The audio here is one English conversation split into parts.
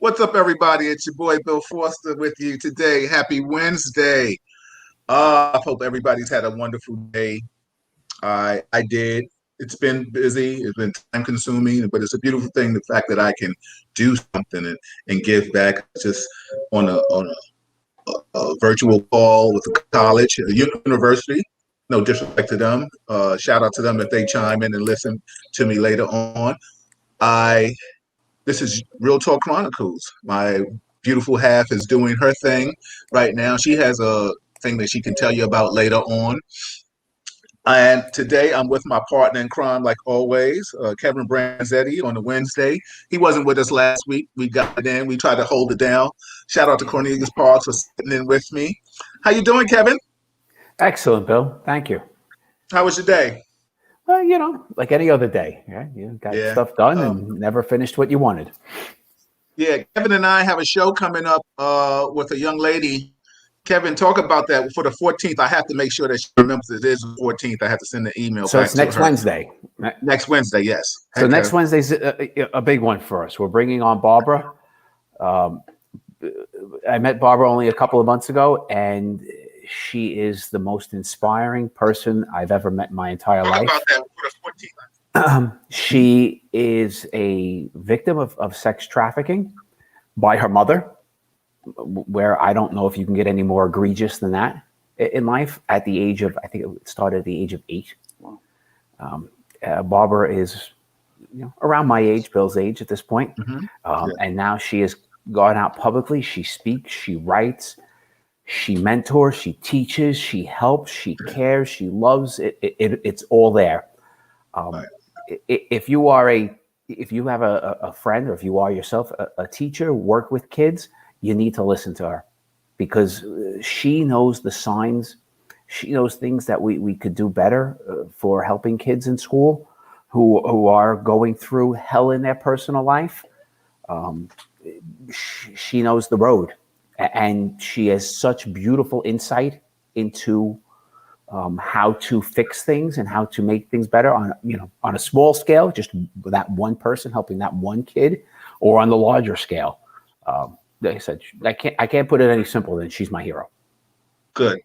What's up, everybody? It's your boy Bill Foster with you today. Happy Wednesday. I hope everybody's had a wonderful day. I did. It's been busy. It's been time consuming, but it's a beautiful thing. The fact that I can do something and give back just on a virtual call with a college, a university. No disrespect to them. Shout out to them if they chime in and listen to me later on. I This is Real Talk Chronicles. My beautiful half is doing her thing right now. She has a thing that she can tell you about later on. And today I'm with my partner in crime, like always, Kevin Branzetti on the Wednesday. He wasn't with us last week. We got it in. We tried to hold it down. Shout out to Cornelius Parks for sitting in with me. How you doing, Kevin? Excellent, Bill. Thank you. How was your day? Well, like any other day, yeah, you got Yeah. stuff done and never finished what you wanted. Yeah, Kevin and I have a show coming up with a young lady. Kevin, talk about that for the 14th. I have to make sure that she remembers it is the 14th. I have to send an email So back it's to next her. Wednesday. Next Wednesday, yes. So Okay. next Wednesday's a big one for us. We're bringing on Barbara. I met Barbara only a couple of months ago, and she is the most inspiring person I've ever met in my entire Talk life. about that for the 14th. She is a victim of sex trafficking by her mother, where I don't know if you can get any more egregious than that in life. At the age of, I think it started at the age of 8. Barbara is around my age, Bill's age at this point. And now she has gone out publicly. She speaks, she writes, she mentors, she teaches, she helps, she cares, she loves. It's all there. If you have a friend, or if you are yourself a teacher, work with kids, you need to listen to her, because she knows the signs. She knows things that we could do better for helping kids in school who are going through hell in their personal life. She knows the road, and she has such beautiful insight into how to fix things and how to make things better on a small scale, just that one person helping that one kid, or on the larger scale. Like I said, I can't put it any simpler than she's my hero. Good.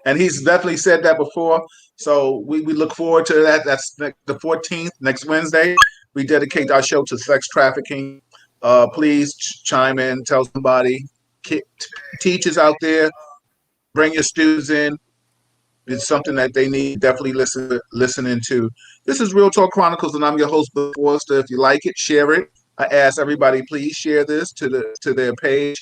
And he's definitely said that before. So we look forward to that. That's the 14th, next Wednesday. We dedicate our show to sex trafficking. Please chime in, tell somebody. Teachers out there, bring your students in. It's something that they need definitely listening to. This is Real Talk Chronicles, and I'm your host, Bill Forster. If you like it, share it. I ask everybody, please share this to their page,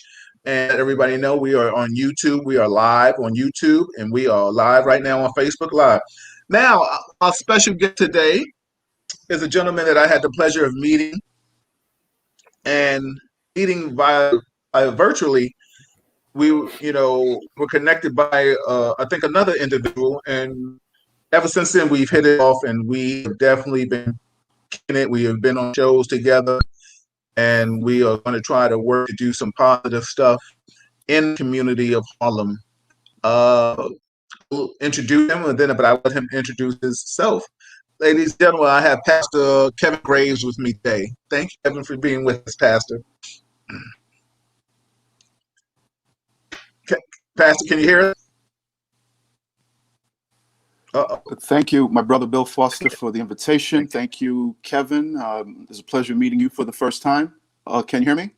and let everybody know we are on YouTube. We are live on YouTube, and we are live right now on Facebook Live. Now, our special guest today is a gentleman that I had the pleasure of meeting via virtually. We were connected by I think another individual, and ever since then we've hit it off, and we have definitely been kicking it. We have been on shows together, and we are going to try to work to do some positive stuff in the community of Harlem. We'll introduce him, but I'll let him introduce himself. Ladies and gentlemen, I have Pastor Kevin Graves with me today. Thank you, Kevin, for being with us, Pastor. Pastor, can you hear us? Thank you, my brother Bill Foster, for the invitation. Thank you, Kevin. It's a pleasure meeting you for the first time. Can you hear me?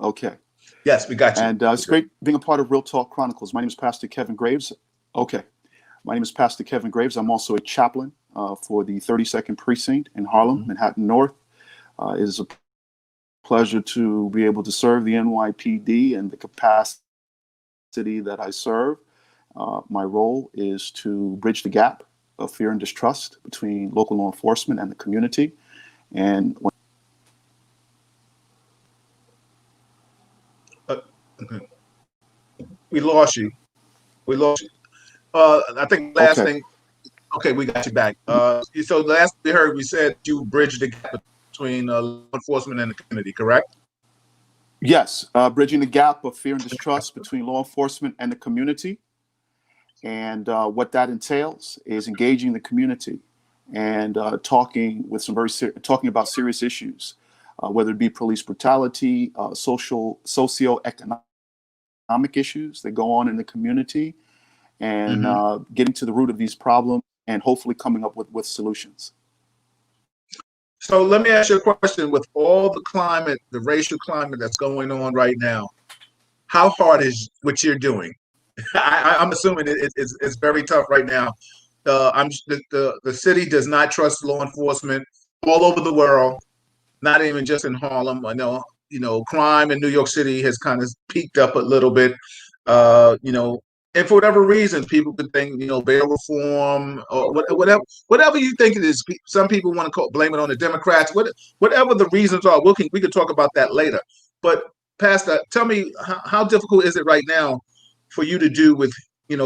Okay. Yes, we got you. And it's great being a part of Real Talk Chronicles. My name is Pastor Kevin Graves. Okay. My name is Pastor Kevin Graves. I'm also a chaplain for the 32nd Precinct in Harlem, Manhattan North. It is a pleasure to be able to serve the NYPD and the capacity that I serve. My role is to bridge the gap of fear and distrust between local law enforcement and the community. And okay. We lost you. I think last thing. Okay, we got you back. So last we heard, we said you bridge the gap between law enforcement and the community, correct? Yes, bridging the gap of fear and distrust between law enforcement and the community. And what that entails is engaging the community and talking about serious issues. whether it be police brutality, socioeconomic issues that go on in the community, and getting to the root of these problems and hopefully coming up with solutions. So let me ask you a question. With all the climate, the racial climate that's going on right now, how hard is what you're doing? I'm assuming it's very tough right now. The city does not trust law enforcement all over the world, not even just in Harlem. I know, crime in New York City has kind of peaked up a little bit. And for whatever reasons, people could think, bail reform or whatever you think it is. Some people want to blame it on the Democrats. Whatever the reasons are, we could talk about that later. But Pastor, tell me, how difficult is it right now for you to do with,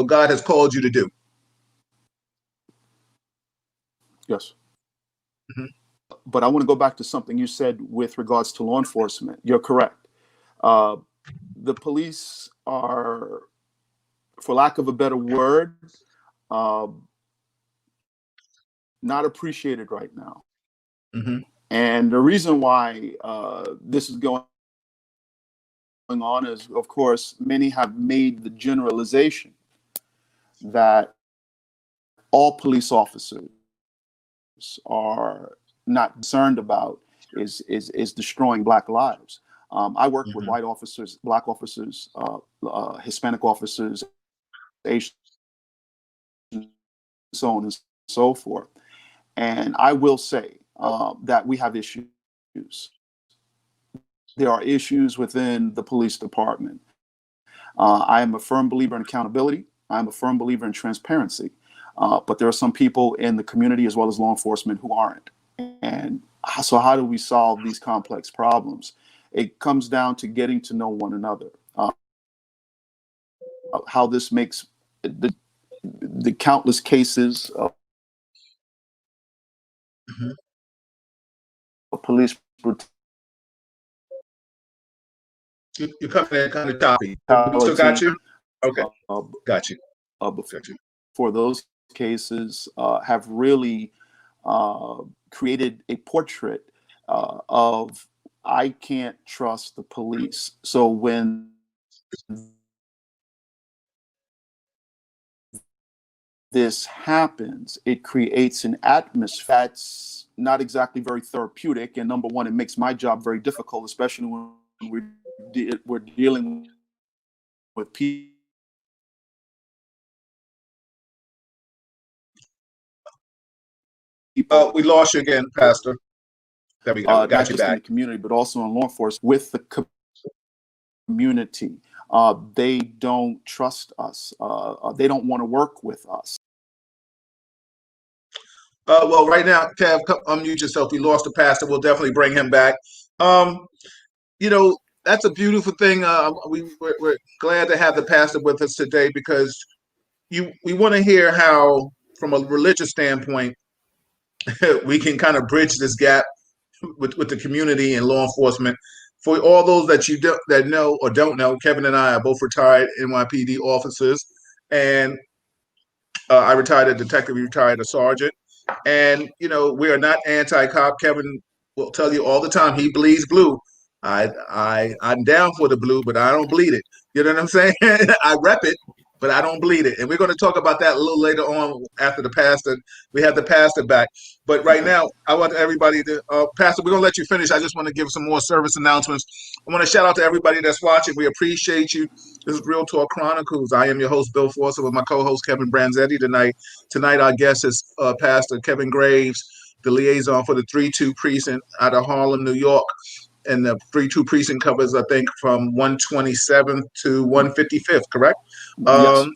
God has called you to do? Yes. Mm-hmm. But I want to go back to something you said with regards to law enforcement. You're correct. The police are, for lack of a better word, not appreciated right now. Mm-hmm. And the reason why this is going on is, of course, many have made the generalization that all police officers are not concerned about is destroying Black lives. I work with white officers, Black officers, Hispanic officers, Asian, so on and so forth. And I will say that we have issues. There are issues within the police department. I am a firm believer in accountability. I'm a firm believer in transparency. But there are some people in the community as well as law enforcement who aren't. And so how do we solve these complex problems? It comes down to getting to know one another. How this makes the countless cases of police brutality. You're coming in kind of choppy. We still got you? Okay. Got you. For those cases have really created a portrait of I can't trust the police. So when this happens, it creates an atmosphere that's not exactly very therapeutic. And number one, it makes my job very difficult, especially when we're dealing with people. We lost you again, Pastor. There we go. Not just in the community, but also in law enforcement with the community. They don't trust us. They don't want to work with us. Well, right now, Kev, unmute yourself. We lost the pastor. We'll definitely bring him back. That's a beautiful thing. We're glad to have the pastor with us today because we want to hear how, from a religious standpoint, we can kind of bridge this gap with the community and law enforcement. For all those that know or don't know, Kevin and I are both retired NYPD officers, and I retired a detective, retired a sergeant. And, we are not anti-cop. Kevin will tell you all the time he bleeds blue. I'm down for the blue, but I don't bleed it. You know what I'm saying? I rep it, but I don't bleed it. And we're going to talk about that a little later on after the pastor. We have the pastor back. But right now, I want everybody to, Pastor, we're going to let you finish. I just want to give some more service announcements. I want to shout out to everybody that's watching. We appreciate you. This is Real Talk Chronicles. I am your host, Bill Forster, with my co-host, Kevin Branzetti, tonight. Tonight, our guest is Pastor Kevin Graves, the liaison for the 3-2 precinct out of Harlem, New York. And the 3-2 precinct covers, I think, from 127th to 155th, correct? Yes.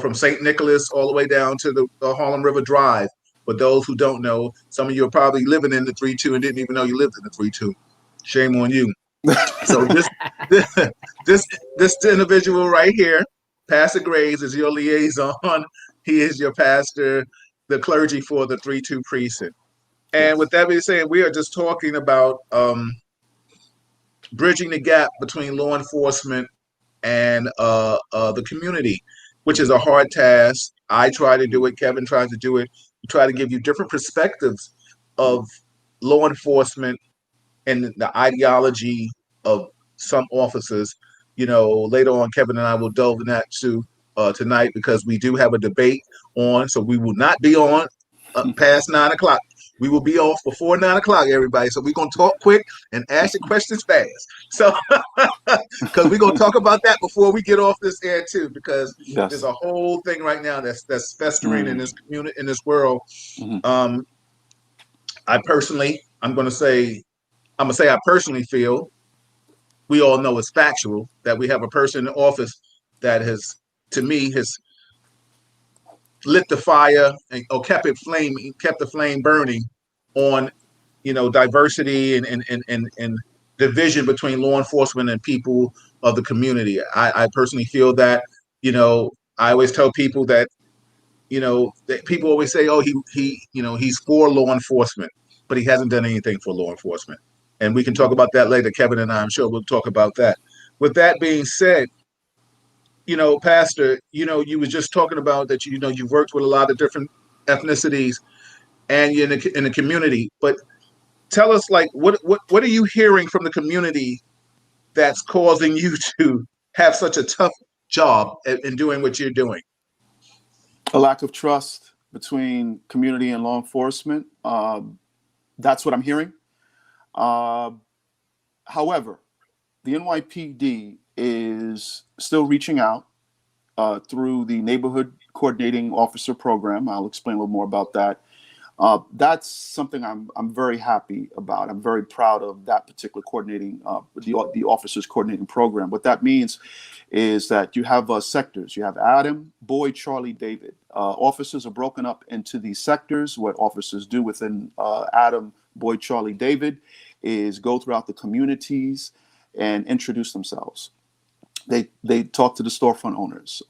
From St. Nicholas all the way down to the Harlem River Drive. For those who don't know, some of you are probably living in the 3-2 and didn't even know you lived in the 3-2. Shame on you. So this individual right here, Pastor Graves, is your liaison. He is your pastor, the clergy for the 3-2 precinct. And with that being said, we are just talking about bridging the gap between law enforcement and the community, which is a hard task. I try to do it. Kevin tries to do it. We try to give you different perspectives of law enforcement and the ideology of some officers. Later on, Kevin and I will delve in that too tonight, because we do have a debate on. So we will not be on past 9 o'clock. We will be off before 9 o'clock, everybody. So we're gonna talk quick and ask the questions fast. So because we're gonna talk about that before we get off this air too, because there's Yes. a whole thing right now that's festering in Mm. this community, in this world. Mhm. Um, I'm gonna say I personally feel, we all know it's factual, that we have a person in office that has, to me, has lit the fire, or kept the flame burning on, diversity and division between law enforcement and people of the community. I personally feel that, I always tell people that, that people always say, oh, he's for law enforcement, but he hasn't done anything for law enforcement. And we can talk about that later. Kevin and I, I'm sure we'll talk about that. With that being said, Pastor, you was just talking about that, you've worked with a lot of different ethnicities, and you're in the community. But tell us, like, what are you hearing from the community that's causing you to have such a tough job in doing what you're doing? A lack of trust between community and law enforcement. That's what I'm hearing. Uh, However, the NYPD is still reaching out through the Neighborhood Coordinating Officer Program. I'll explain a little more about that. That's something I'm very happy about. I'm very proud of that particular coordinating, the officers coordinating program. What that means is that you have sectors. You have Adam, Boyd, Charlie, David. Officers are broken up into these sectors. What officers do within Adam, Boyd, Charlie, David is go throughout the communities and introduce themselves. They talk to the storefront owners,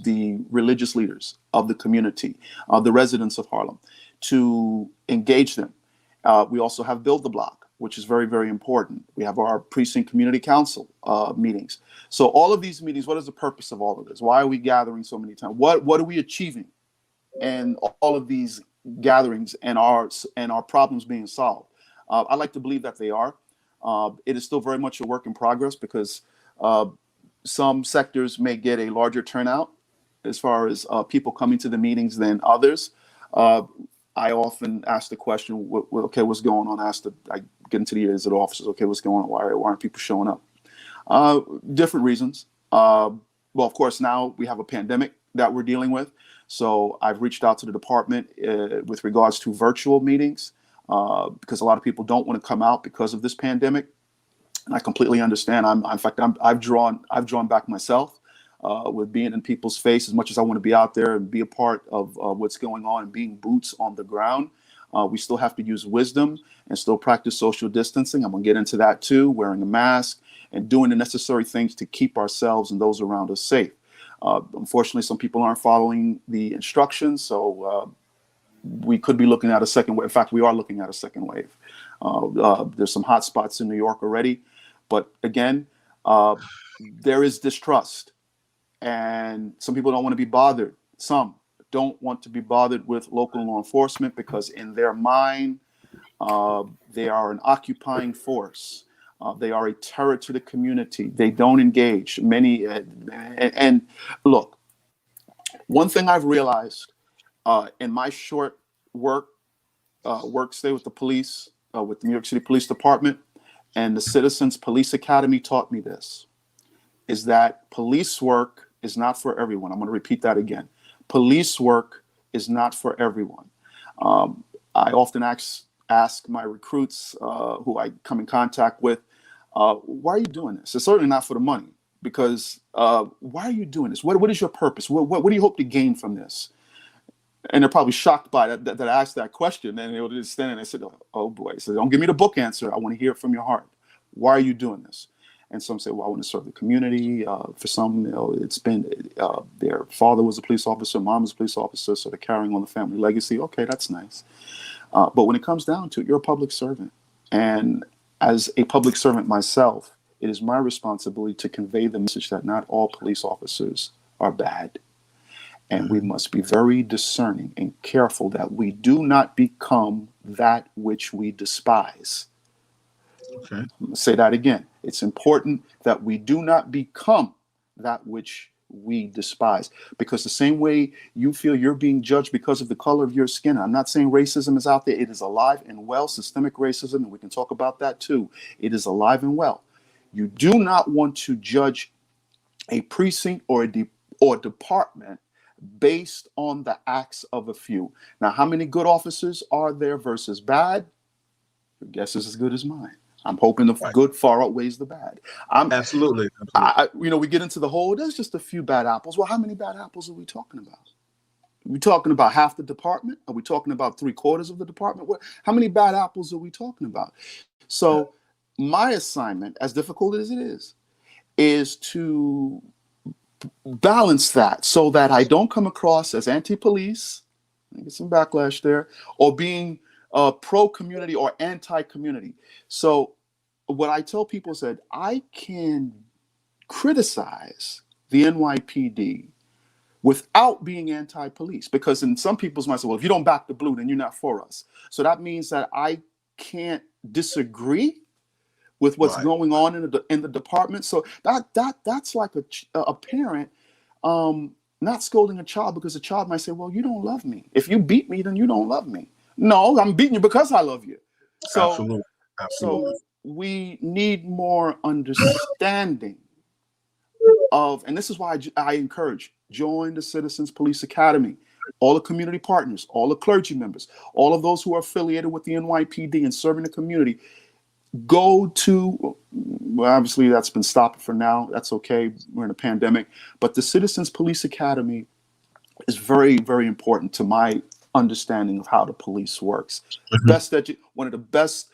the religious leaders of the community, the residents of Harlem, to engage them. We also have Build the Block, which is very, very important. We have our precinct community council meetings. So all of these meetings, what is the purpose of all of this? Why are we gathering so many times? What are we achieving? And all of these gatherings and our problems being solved. I like to believe that they are. It is still very much a work in progress, because some sectors may get a larger turnout as far as people coming to the meetings than others. I often ask the question, okay, what's going on? I get into the ears of the officers, okay, what's going on? Why aren't people showing up? Different reasons. Well, of course, now we have a pandemic that we're dealing with. So I've reached out to the department with regards to virtual meetings, because a lot of people don't want to come out because of this pandemic. And I completely understand. I've drawn back myself with being in people's face. As much as I want to be out there and be a part of what's going on and being boots on the ground, we still have to use wisdom and still practice social distancing. I'm going to get into that too, wearing a mask and doing the necessary things to keep ourselves and those around us safe. Unfortunately, some people aren't following the instructions, so we could be looking at a second wave. In fact, we are looking at a second wave. There's some hot spots in New York already, but again, there is distrust, and some people don't want to be bothered. Some don't want to be bothered with local law enforcement because in their mind, they are an occupying force. They are a terror to the community. They don't engage. And look, one thing I've realized in my short work stay with the police, with the New York City Police Department, and the Citizens Police Academy taught me this, is that police work is not for everyone. I'm going to repeat that again. Police work is not for everyone. I often ask my recruits who I come in contact with, why are you doing this? It's certainly not for the money, because why are you doing this? What is your purpose? What do you hope to gain from this? And they're probably shocked by that I asked that question. And they would just stand and they said, oh boy. So don't give me the book answer. I want to hear it from your heart. Why are you doing this? And some say, well, I want to serve the community. For some, it's been their father was a police officer, mom was a police officer, so they're carrying on the family legacy. Okay, that's nice. But when it comes down to it, you're a public servant. And as a public servant myself, it is my responsibility to convey the message that not all police officers are bad. And we must be very discerning and careful that we do not become that which we despise. Okay. Say that again. It's important that we do not become that which we despise. Because the same way you feel you're being judged because of the color of your skin, I'm not saying racism is out there. It is alive and well, systemic racism, and we can talk about that too. It is alive and well. You do not want to judge a precinct or or department based on the acts of a few. Now, how many good officers are there versus bad? Your guess is as good as mine. I'm hoping the Right. good far outweighs the bad. Absolutely. We get into the whole, there's just a few bad apples. Well, how many bad apples are we talking about? Are we talking about half the department? Are we talking about 3/4 of the department? How many bad apples are we talking about? So my assignment, as difficult as it is to balance that so that I don't come across as anti-police, I get some backlash there, or being pro-community or anti-community. So what I tell people is that I can criticize the NYPD without being anti-police, because in some people's minds, well, if you don't back the blue, then you're not for us. So that means that I can't disagree with what's going on in the department. So that's like a parent not scolding a child because a child might say, well, you don't love me. If you beat me, then you don't love me. No, I'm beating you because I love you. So, Absolutely. so we need more understanding of, and this is why I encourage, join the Citizens Police Academy. All the community partners, all the clergy members, all of those who are affiliated with the NYPD and serving the community, go to, well, obviously that's been stopped for now. That's okay. We're in a pandemic. But the Citizens Police Academy is very, very important to my understanding of how the police works. One of the best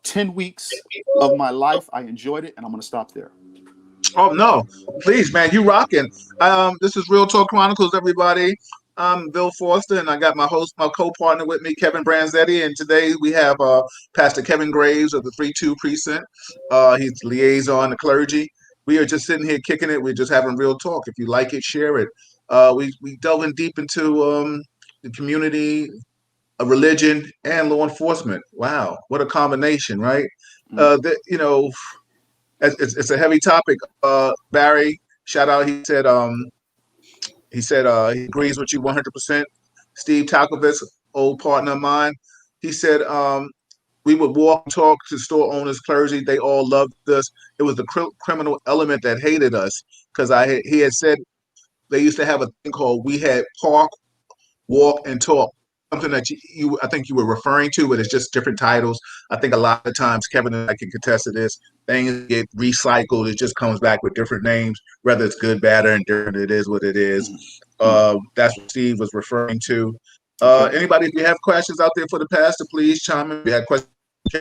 10 weeks of my life. I enjoyed it, and I'm going to stop there. Oh no, please, man, you rocking. This is Real Talk Chronicles, everybody. I'm Bill Foster, and I got my co-partner with me, Kevin Branzetti, and today we have Pastor Kevin Graves of the 3-2 precinct. He's liaison to clergy. We are just sitting here kicking it. We're just having real talk. If you like it, share it. We delving deep into the community, religion, and law enforcement. Wow, what a combination, right? It's a heavy topic. Barry, shout out. He said he agrees with you 100%. Steve Talkovitz, old partner of mine, he said we would walk and talk to store owners, clergy. They all loved us. It was the criminal element that hated us because he had said they used to have a thing called we had park, walk, and talk. Something that I think you were referring to, but it's just different titles. I think a lot of times Kevin and I can contest to this. Things get recycled. It just comes back with different names, whether it's good, bad, or indifferent. It is what it is. That's what Steve was referring to. Anybody, if you have questions out there for the pastor, please chime in. If you have questions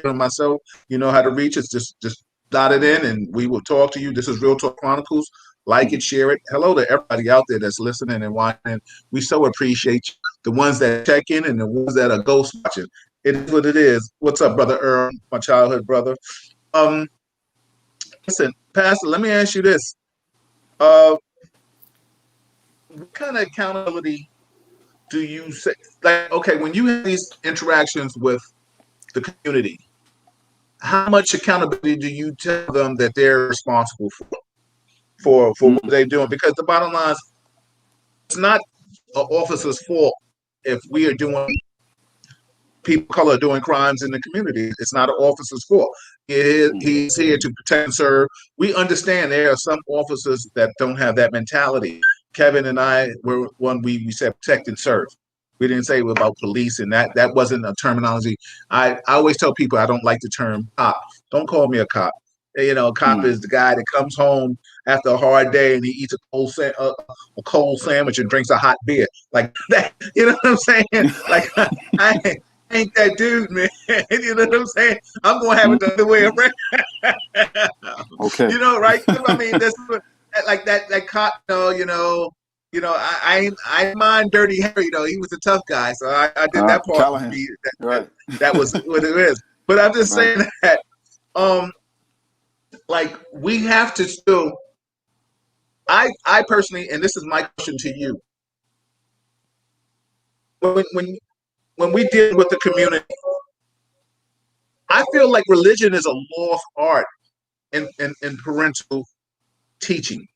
for myself, you know how to reach us. Just dot it in, and we will talk to you. This is Real Talk Chronicles. Like it, share it. Hello to everybody out there that's listening and watching. We so appreciate you. The ones that check in and the ones that are ghost watching. It is what it is. What's up, brother Earl, my childhood brother? Listen, Pastor, let me ask you this. What kind of accountability do you say? Like, okay, when you have these interactions with the community, how much accountability do you tell them that they're responsible for what they're doing? Because the bottom line is, it's not an officer's fault if we are doing people of color doing crimes in the community. It's not an officer's fault. He's here to protect and serve. We understand there are some officers that don't have that mentality. Kevin and I were one, we said protect and serve. We didn't say about police, and that wasn't a terminology. I always tell people I don't like the term cop. Don't call me a cop. A cop is the guy that comes home after a hard day and he eats a cold sandwich and drinks a hot beer like that. You know what I'm saying? Like I ain't that dude, man. You know what I'm saying? I'm gonna have it the other way around. Okay. Right? I mean, that's like that cop. I mind Dirty Harry though. He was a tough guy, so I did that part. Callahan. That was what it is. But I'm just saying that, like we have to still. I personally, and this is my question to you. When we deal with the community, I feel like religion is a lost art in parental teaching.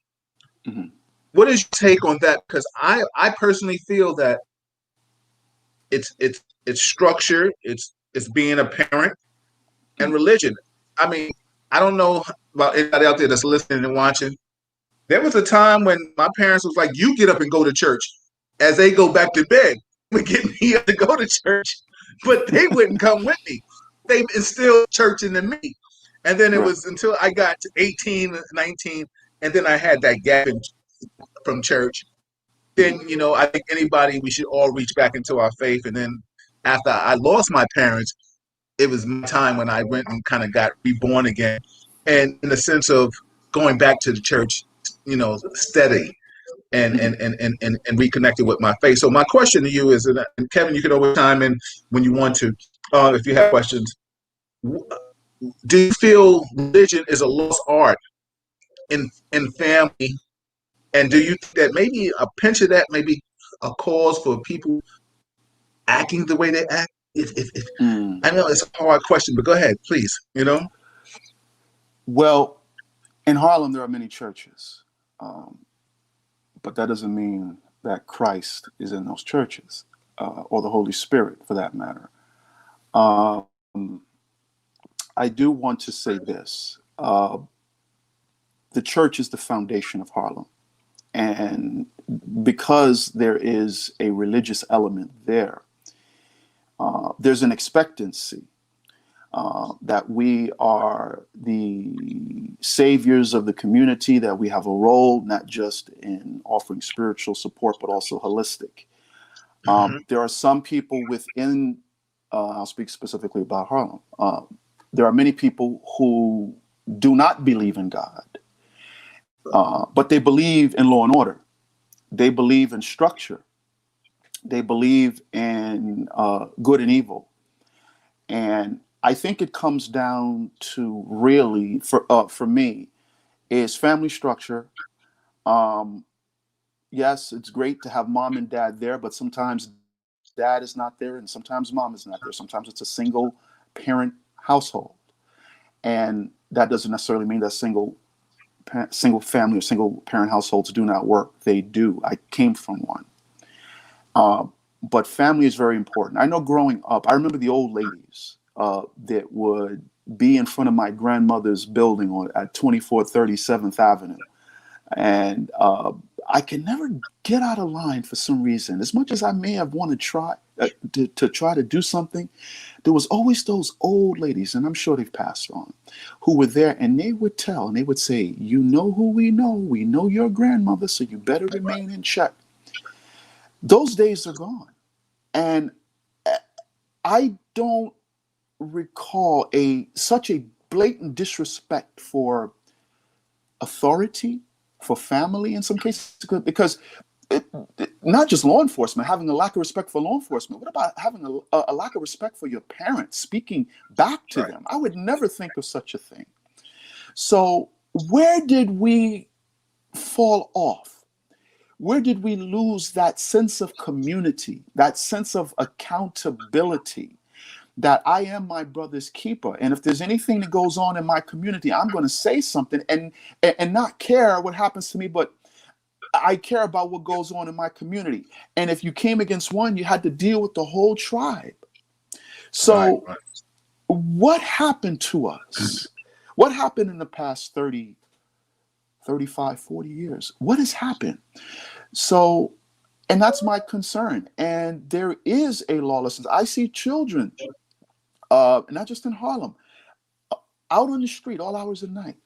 Mm-hmm. What is your take on that? Because I personally feel that it's structure, it's being a parent, and religion. I mean, I don't know about anybody out there that's listening and watching. There was a time when my parents was like, "You get up and go to church," as they go back to bed. Would get me up to go to church, but they wouldn't come with me. They instilled church into me, and then it Right. was until I got to 18, 19, and then I had that gap from church. Then I think anybody we should all reach back into our faith, and then after I lost my parents, it was my time when I went and kind of got reborn again, and in the sense of going back to the church, steady and reconnected with my faith. So my question to you is, and Kevin, you can always chime in when you want to, if you have questions. Do you feel religion is a lost art in family, and do you think that maybe a pinch of that may be a cause for people acting the way they act? If Mm. I know it's a hard question, but go ahead, please. Well, in Harlem, there are many churches, but that doesn't mean that Christ is in those churches, or the Holy Spirit, for that matter. Um, I do want to say this. The church is the foundation of Harlem. And because there is a religious element there, there's an expectancy that we are the saviors of the community, that we have a role, not just in offering spiritual support, but also holistic. There are some people within, I'll speak specifically about Harlem. There are many people who do not believe in God, but they believe in law and order. They believe in structure. They believe in good and evil. And I think it comes down to really, for me, is family structure. Um, yes, it's great to have mom and dad there, but sometimes dad is not there and sometimes mom is not there. Sometimes it's a single parent household. And that doesn't necessarily mean that single family or single parent households do not work. They do. I came from one. But family is very important. I know growing up, I remember the old ladies that would be in front of my grandmother's building at 2437th Avenue. And I can never get out of line for some reason. As much as I may have wanted to try to do something, there was always those old ladies, and I'm sure they've passed on, who were there, and they would tell, and they would say, "You know who we know. We know your grandmother, so you better remain in check." Those days are gone. And I don't recall such a blatant disrespect for authority, for family in some cases, because not just law enforcement, having a lack of respect for law enforcement. What about having a lack of respect for your parents, speaking back to them? I would never think of such a thing. So where did we fall off? Where did we lose that sense of community, that sense of accountability, that I am my brother's keeper? And if there's anything that goes on in my community, I'm going to say something and not care what happens to me, but I care about what goes on in my community. And if you came against one, you had to deal with the whole tribe. So what happened to us? What happened in the past 30, 35, 40 years? What has happened? So, and that's my concern. And there is a lawlessness. I see children, not just in Harlem, out on the street all hours of the night,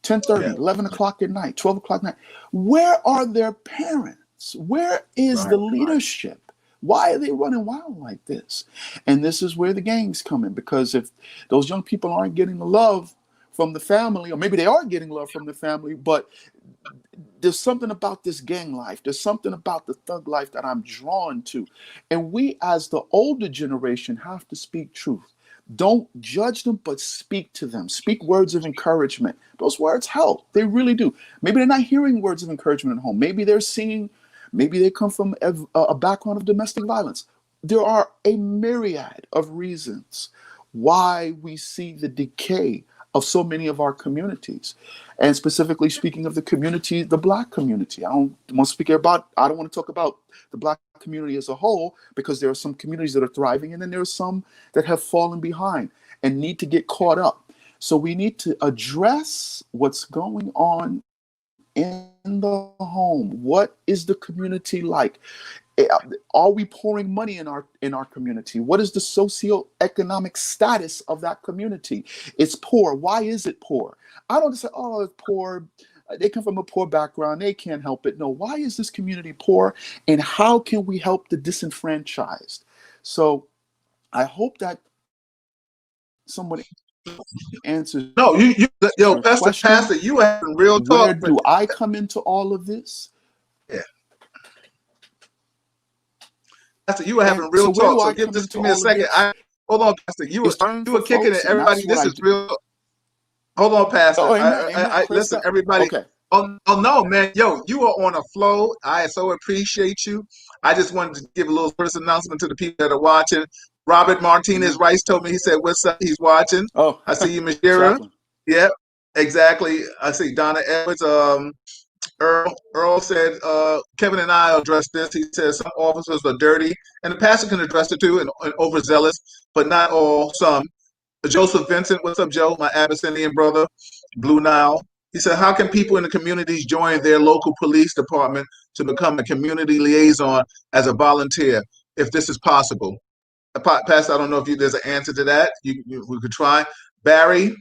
10:30, 11 o'clock at night, 12 o'clock at night. Where are their parents? Where is the leadership? Why are they running wild like this? And this is where the gangs come in, because if those young people aren't getting the love from the family, or maybe they are getting love from the family, but there's something about this gang life. There's something about the thug life that I'm drawn to. And we, as the older generation, have to speak truth. Don't judge them, but speak to them. Speak words of encouragement. Those words help. They really do. Maybe they're not hearing words of encouragement at home. Maybe they're seeing, maybe they come from a background of domestic violence. There are a myriad of reasons why we see the decay of so many of our communities. And specifically speaking of the community, the Black community. I don't want to talk about the Black community as a whole, because there are some communities that are thriving, and then there are some that have fallen behind and need to get caught up. So we need to address what's going on in the home. What is the community like? Are we pouring money in our community? What is the socioeconomic status of that community? It's poor. Why is it poor? I don't just say, oh, it's poor. They come from a poor background. They can't help it. No, why is this community poor? And how can we help the disenfranchised? So I hope that somebody answers No, yo, your Pastor, question. you having real Where talk. do I come into all of this? Yeah. Pastor, you were having And real so where do talk. So I come give into me a all of second. this? Hold on, Pastor. You It's learning were for kicking it. folks, and Everybody, that's what this I is do. real. Hold on, Pastor. Oh, amen, amen. Praise Listen, God. everybody. Okay. Oh no, man. Yo, you are on a flow. I so appreciate you. I just wanted to give a little first announcement to the people that are watching. Robert Martinez Rice told me, he said, "What's up?" He's watching. Oh, I see you, Mashira. chaplain. Yep, exactly. I see Donna Edwards. Earl said, Kevin and I addressed this. He says some officers are dirty, and the pastor can address it too, and overzealous, but not all, some. Joseph Vincent, what's up, Joe? My Abyssinian brother, Blue Nile. He said, how can people in the communities join their local police department to become a community liaison as a volunteer, if this is possible? Pastor, I don't know if there's an answer to that. We could try. Barry,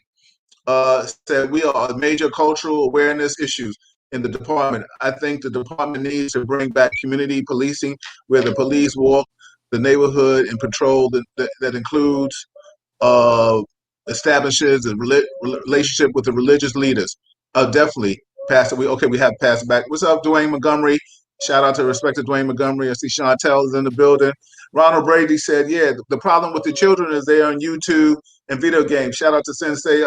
said we are major cultural awareness issues in the department. I think the department needs to bring back community policing, where the police walk the neighborhood and patrol that includes uh, establishes a relationship with the religious leaders. Definitely, Pastor. We have Pastor back. What's up, Dwayne Montgomery? Shout out to respected Dwayne Montgomery. I see Chantel is in the building. Ronald Brady said, yeah, the problem with the children is they're on YouTube and video games. Shout out to Sensei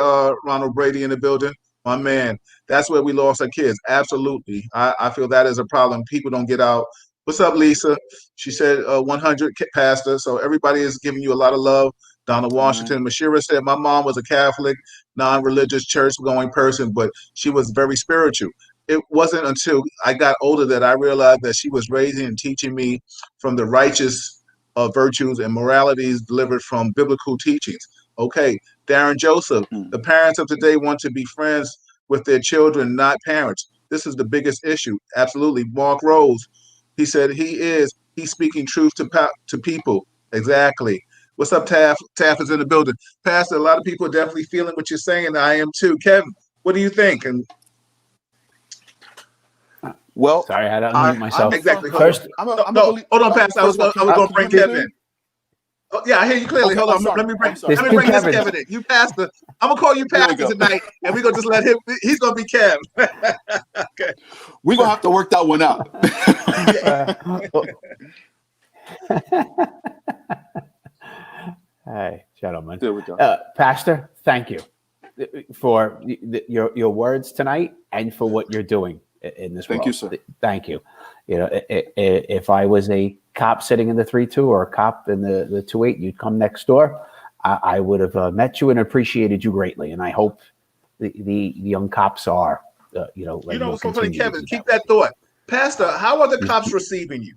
Ronald Brady in the building. My man, that's where we lost our kids. Absolutely. I feel that is a problem. People don't get out. What's up, Lisa? She said 100, Pastor. So everybody is giving you a lot of love. Donna Amen. Washington. Mashira said, my mom was a Catholic, non-religious, church-going person, but she was very spiritual. It wasn't until I got older that I realized that she was raising and teaching me from the righteous virtues and moralities delivered from biblical teachings. Okay, Darren Joseph, the parents of today want to be friends with their children, not parents. This is the biggest issue. Absolutely. Mark Rose, he said he's speaking truth to people. Exactly. What's up, Taff? Taff is in the building. Pastor, a lot of people are definitely feeling what you're saying. I am too. Kevin, what do you think? And well, sorry, I had to unmute myself. Exactly. First, hold on, Pastor. I was going to bring Kevin in. Oh, yeah, I hear you clearly. Okay, Hold on. Let me bring this Kevin in. You Pastor. I'm gonna call you Pastor tonight, and we're gonna just let him. He's gonna be Kev. Okay. We're gonna have to work that one out. Hey, gentlemen. There we go. Pastor, thank you for your words tonight and for what you're doing in this world. Thank you, sir. Thank you. You know, if I was a cop sitting in the 3-2 or a cop in the 2-8, you'd come next door. I would have met you and appreciated you greatly. And I hope the young cops are, what's so funny, Kevin? Keep that thought, Pastor. How are the cops receiving you?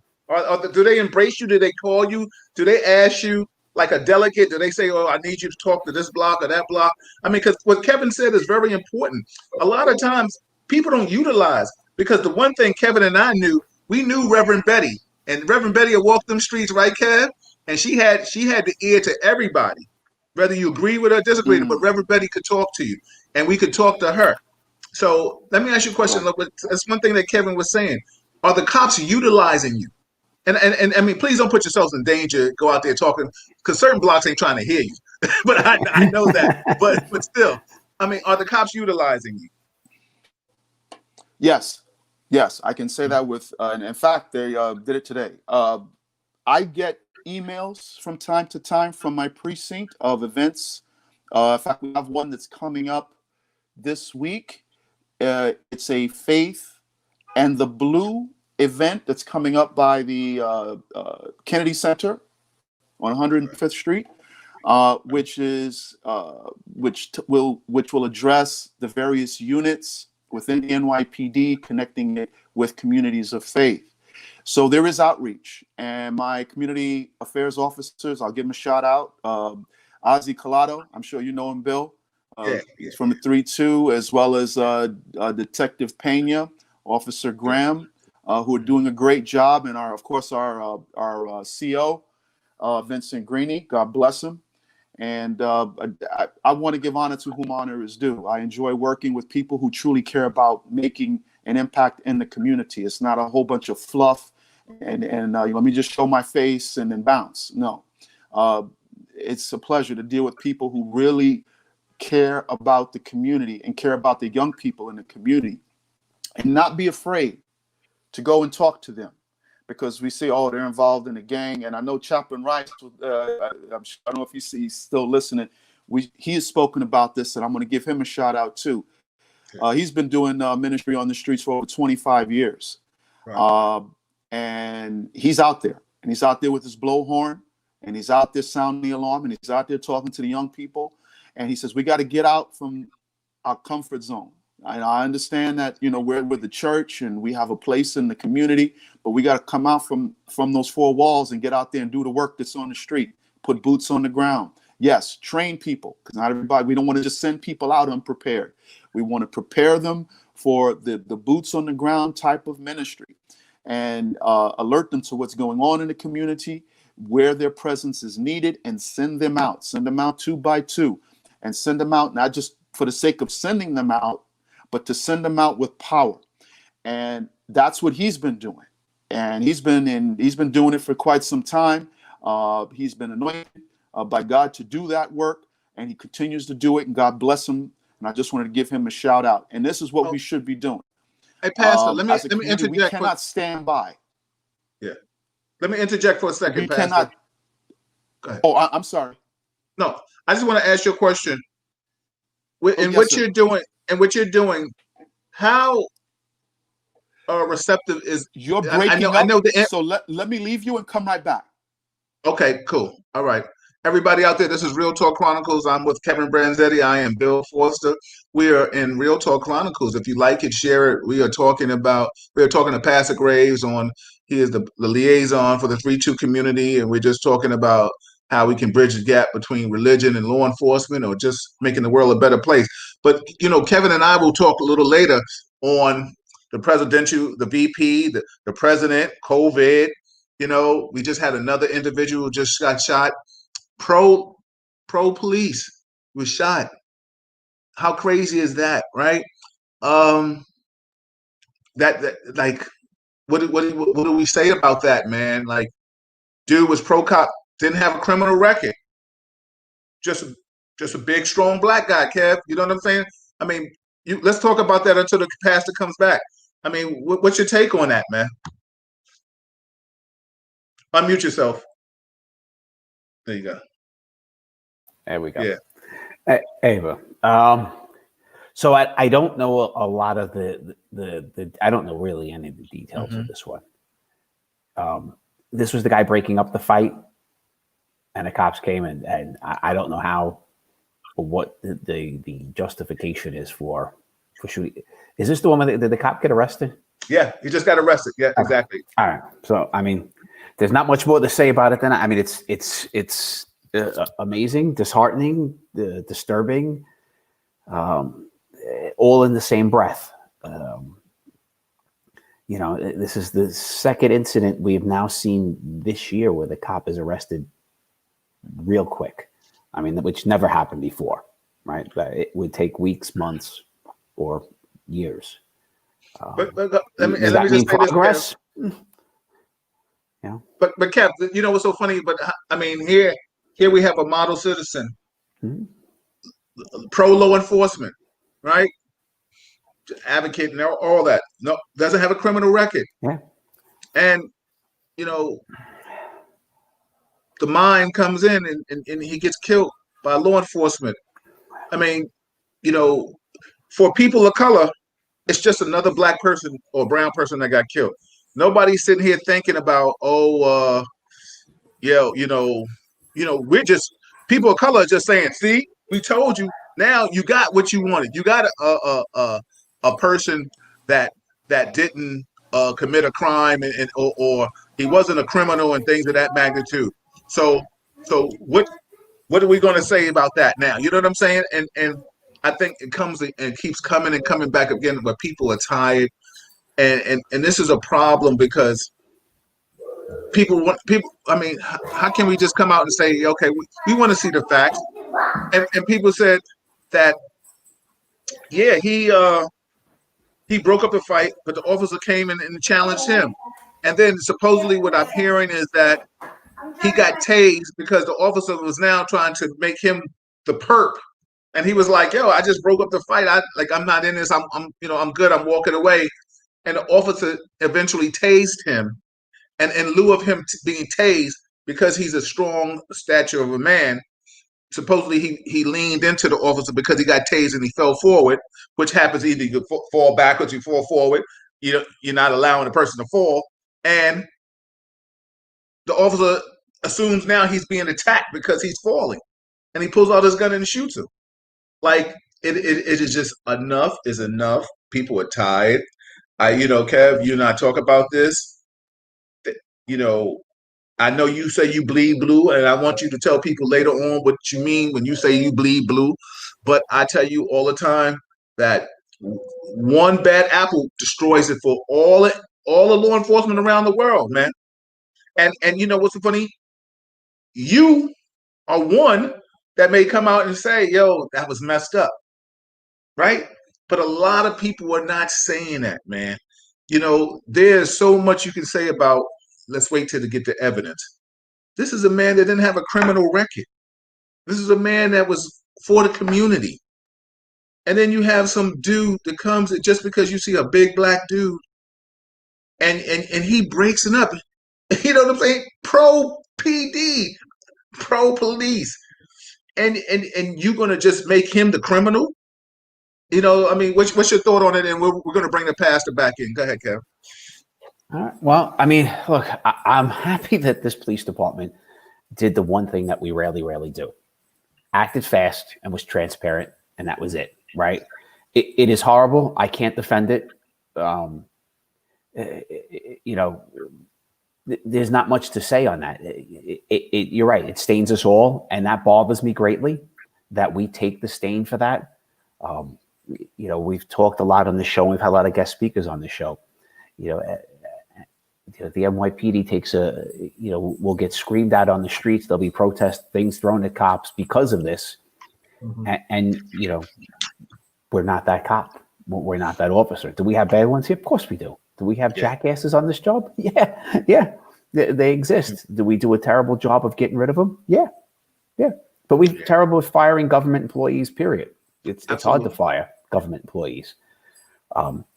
Do they embrace you? Do they call you? Do they ask you like a delegate? Do they say, "Oh, I need you to talk to this block or that block"? I mean, because what Kevin said is very important. A lot of times, people don't utilize, because the one thing Kevin and I knew, we knew Reverend Betty, and Reverend Betty had walked them streets, right, Kev? And she had the ear to everybody, whether you agree with her or disagree. But Reverend Betty could talk to you, and we could talk to her. So let me ask you a question. Right. That's one thing that Kevin was saying. Are the cops utilizing you? And I mean, please don't put yourselves in danger. Go out there talking, because certain blocks ain't trying to hear you. But I know that. But still, I mean, are the cops utilizing you? Yes, I can say that with. And in fact, they did it today. I get emails from time to time from my precinct of events. In fact, we have one that's coming up this week. It's a Faith and the Blue event that's coming up by the Kennedy Center on 105th Street. which will address the various units within the NYPD, connecting it with communities of faith. So there is outreach, and my community affairs officers, I'll give them a shout out. Ozzy Collado, I'm sure you know him, Bill. He's from the 3-2, as well as Detective Pena, Officer Graham, who are doing a great job, and of course our CO, Vincent Greeny, God bless him. And I want to give honor to whom honor is due. I enjoy working with people who truly care about making an impact in the community. It's not a whole bunch of fluff and let me just show my face and then bounce. No, it's a pleasure to deal with people who really care about the community and care about the young people in the community, and not be afraid to go and talk to them, because we see, oh, they're involved in a gang. And I know Chaplain Rice, I don't know if he's still listening. He has spoken about this, and I'm going to give him a shout out too. He's been doing ministry on the streets for over 25 years. Right. And he's out there, and he's out there with his blowhorn, and he's out there sounding the alarm, and he's out there talking to the young people. And he says, we got to get out from our comfort zone. And I understand that, we're with the church and we have a place in the community, but we got to come out from those four walls and get out there and do the work that's on the street, put boots on the ground. Yes, train people, because not everybody, we don't want to just send people out unprepared. We want to prepare them for the boots on the ground type of ministry, and alert them to what's going on in the community, where their presence is needed, and send them out 2 by 2, and send them out not just for the sake of sending them out, but to send them out with power. And that's what he's been doing. And he's been doing it for quite some time. He's been anointed by God to do that work, and he continues to do it, and God bless him. And I just wanted to give him a shout out. And this is what we should be doing. Hey, Pastor, let me interject. We cannot stand by. Yeah. Let me interject for a second, We Pastor. cannot. Go ahead. Oh, I'm sorry. No, I just want to ask you a question. What you're doing, how receptive is? You're breaking up. I know so let me leave you and come right back. Okay, cool. All right. Everybody out there, this is Real Talk Chronicles. I'm with Kevin Branzetti. I am Bill Forster. We are in Real Talk Chronicles. If you like it, share it. We are talking to Pastor Graves he is the liaison for the 3-2 community, and we're just talking about how we can bridge the gap between religion and law enforcement, or just making the world a better place. But, Kevin and I will talk a little later on the presidential, the VP, the president, COVID. We just had another individual who just got shot. Pro police was shot. How crazy is that, right? That like, what do we say about that, man? Like, dude was pro cop, didn't have a criminal record. Just a big, strong black guy, Kev. You know what I'm saying? I mean, let's talk about that until the pastor comes back. I mean, what's your take on that, man? Unmute yourself. There you go. There we go. Yeah. Ava. So I don't know a lot of the I don't know really any of the details of this one. This was the guy breaking up the fight, and the cops came, and I don't know how or what the justification is for shooting. Is this the one where did the cop get arrested? Yeah, he just got arrested. Yeah, exactly. All right. So I mean, there's not much more to say about it than I mean, it's amazing, disheartening, disturbing, all in the same breath. This is the second incident we've now seen this year where the cop is arrested real quick. I mean, which never happened before, right? It would take weeks, months, or years. But let me just say progress? This, Kev. Yeah. But Kev, what's so funny? But I mean, here we have a model citizen, pro law enforcement, right? Advocating all that. No, doesn't have a criminal record. Yeah. And the mind comes in and he gets killed by law enforcement. I mean, for people of color, it's just another black person or brown person that got killed. Nobody's sitting here thinking about, we're just people of color are just saying, "See, we told you." Now you got what you wanted. You got a person that didn't commit a crime or he wasn't a criminal and things of that magnitude. So what are we going to say about that now? You know what I'm saying? And I think it comes and keeps coming and coming back again. But people are tired, and this is a problem because people want people. I mean, how can we just come out and say, okay, we want to see the facts? And people said that, yeah, he broke up the fight, but the officer came in and challenged him. And then supposedly what I'm hearing is that he got tased because the officer was now trying to make him the perp. And he was like, yo, I just broke up the fight. I'm not in this. I'm good. I'm walking away. And the officer eventually tased him. And in lieu of him being tased, because he's a strong stature of a man, supposedly he leaned into the officer because he got tased and he fell forward, which happens either you fall backwards, you fall forward. You're not allowing the person to fall. And the officer assumes now he's being attacked because he's falling. And he pulls out his gun and shoots him. Like, it is just enough is enough. People are tired. Kev, you and I talk about this. You know, I know you say you bleed blue, and I want you to tell people later on what you mean when you say you bleed blue. But I tell you all the time that one bad apple destroys it for all the law enforcement around the world, man. And you know what's funny? You are one that may come out and say, "Yo, that was messed up," right? But a lot of people are not saying that, man. There's so much you can say about. Let's wait till to get the evidence. This is a man that didn't have a criminal record. This is a man that was for the community. And then you have some dude that comes just because you see a big black dude and he breaks it up. You know what I'm saying? Pro PD, pro police. And you're going to just make him the criminal? I mean, what's your thought on it? And we're going to bring the pastor back in. Go ahead, Kev. All right. Well, I mean, look, I'm happy that this police department did the one thing that we rarely do. Acted fast and was transparent, and that was it, right? It is horrible. I can't defend it. There's not much to say on that. You're right. It stains us all, and that bothers me greatly that we take the stain for that. We've talked a lot on the show. We've had a lot of guest speakers on the show. The NYPD takes will get screamed at on the streets. There'll be protest things thrown at cops because of this. Mm-hmm. And we're not that cop. We're not that officer. Do we have bad ones here? Of course we do. Do we have jackasses on this job? Yeah. They exist. Do we do a terrible job of getting rid of them? Yeah. But we're terrible at firing government employees, period. It's hard to fire government employees.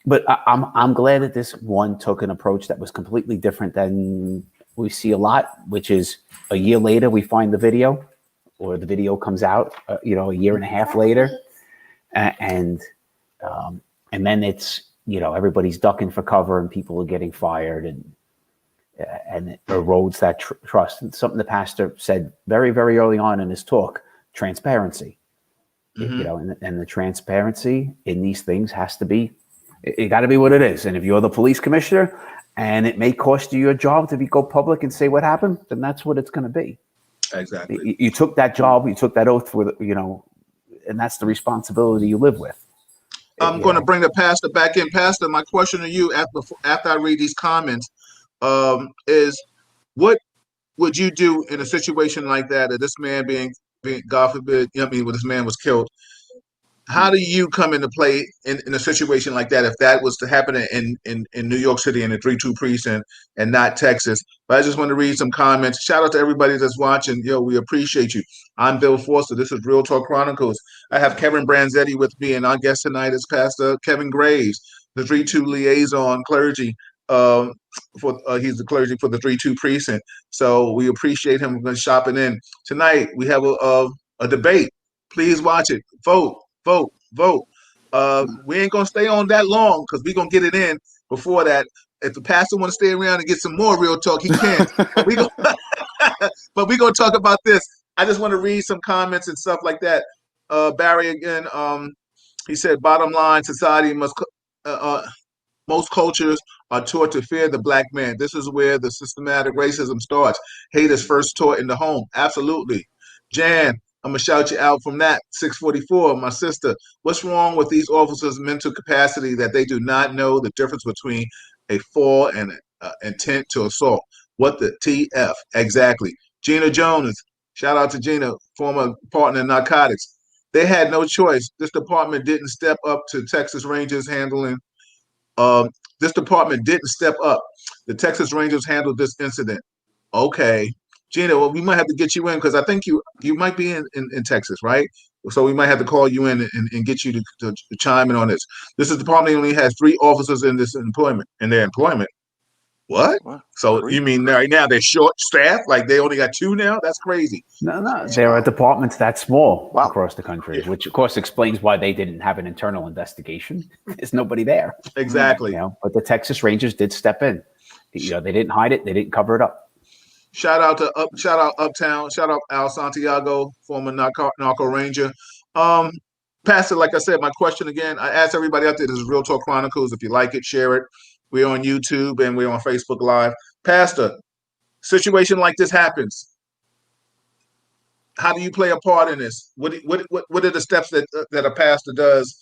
But I'm glad that this one took an approach that was completely different than we see a lot, which is a year later we find the video, or the video comes out, a year and a half later, and then it's everybody's ducking for cover and people are getting fired, and it erodes that trust. And something the pastor said very, very early on in his talk: transparency. Mm-hmm. And the transparency in these things has to be. It got to be what it is. And if you're the police commissioner and it may cost you your job to go public and say what happened, then that's what it's going to be. Exactly. You took that job, you took that oath with, and that's the responsibility you live with. I'm going to bring the pastor back in. Pastor, my question to you after I read these comments is, what would you do in a situation like that, this man being God forbid, when this man was killed? How do you come into play in a situation like that if that was to happen in New York City in the 3-2 precinct and not Texas? But I just want to read some comments. Shout out to everybody that's watching. We appreciate you. I'm Bill Forster. This is Real Talk Chronicles. I have Kevin Branzetti with me, and our guest tonight is Pastor Kevin Graves, the 3-2 liaison clergy. He's the clergy for the 3-2 precinct. So we appreciate him shopping in. Tonight we have a debate. Please watch it. Vote. We ain't gonna stay on that long because we're gonna get it in before that. If the pastor want to stay around and get some more real talk, he can. But we're gonna talk about this. I just want to read some comments and stuff like that. Barry again. He said, "Bottom line, society must most cultures are taught to fear the black man. This is where the systematic racism starts. Hate is first taught in the home. Absolutely. Jan, I'm gonna shout you out from that. 644, my sister. What's wrong with these officers' mental capacity that they do not know the difference between a fall and intent to assault? What the TF? Exactly. Gina Jones, shout out to Gina, former partner in narcotics. They had no choice. This department didn't step up to Texas Rangers handling um, this department didn't step up. The Texas Rangers handled this incident. Okay. Gina, well, we might have to get you in because I think you might be in Texas, right? So we might have to call you in and get you to chime in on this. This is department only has 3 officers in this employment, in their employment. What? So you mean right now they're short staffed? Like they only got 2 now? That's crazy. No, there are departments that small across the country, which of course explains why they didn't have an internal investigation. There's nobody there. Exactly. But the Texas Rangers did step in. They didn't hide it. They didn't cover it up. Shout out Uptown. Shout out Al Santiago, former narco ranger. Pastor, like I said, my question again, I asked everybody out there, this is Real Talk Chronicles. If you like it, share it. We're on YouTube and we're on Facebook Live. Pastor, situation like this happens. How do you play a part in this? What are the steps that a pastor does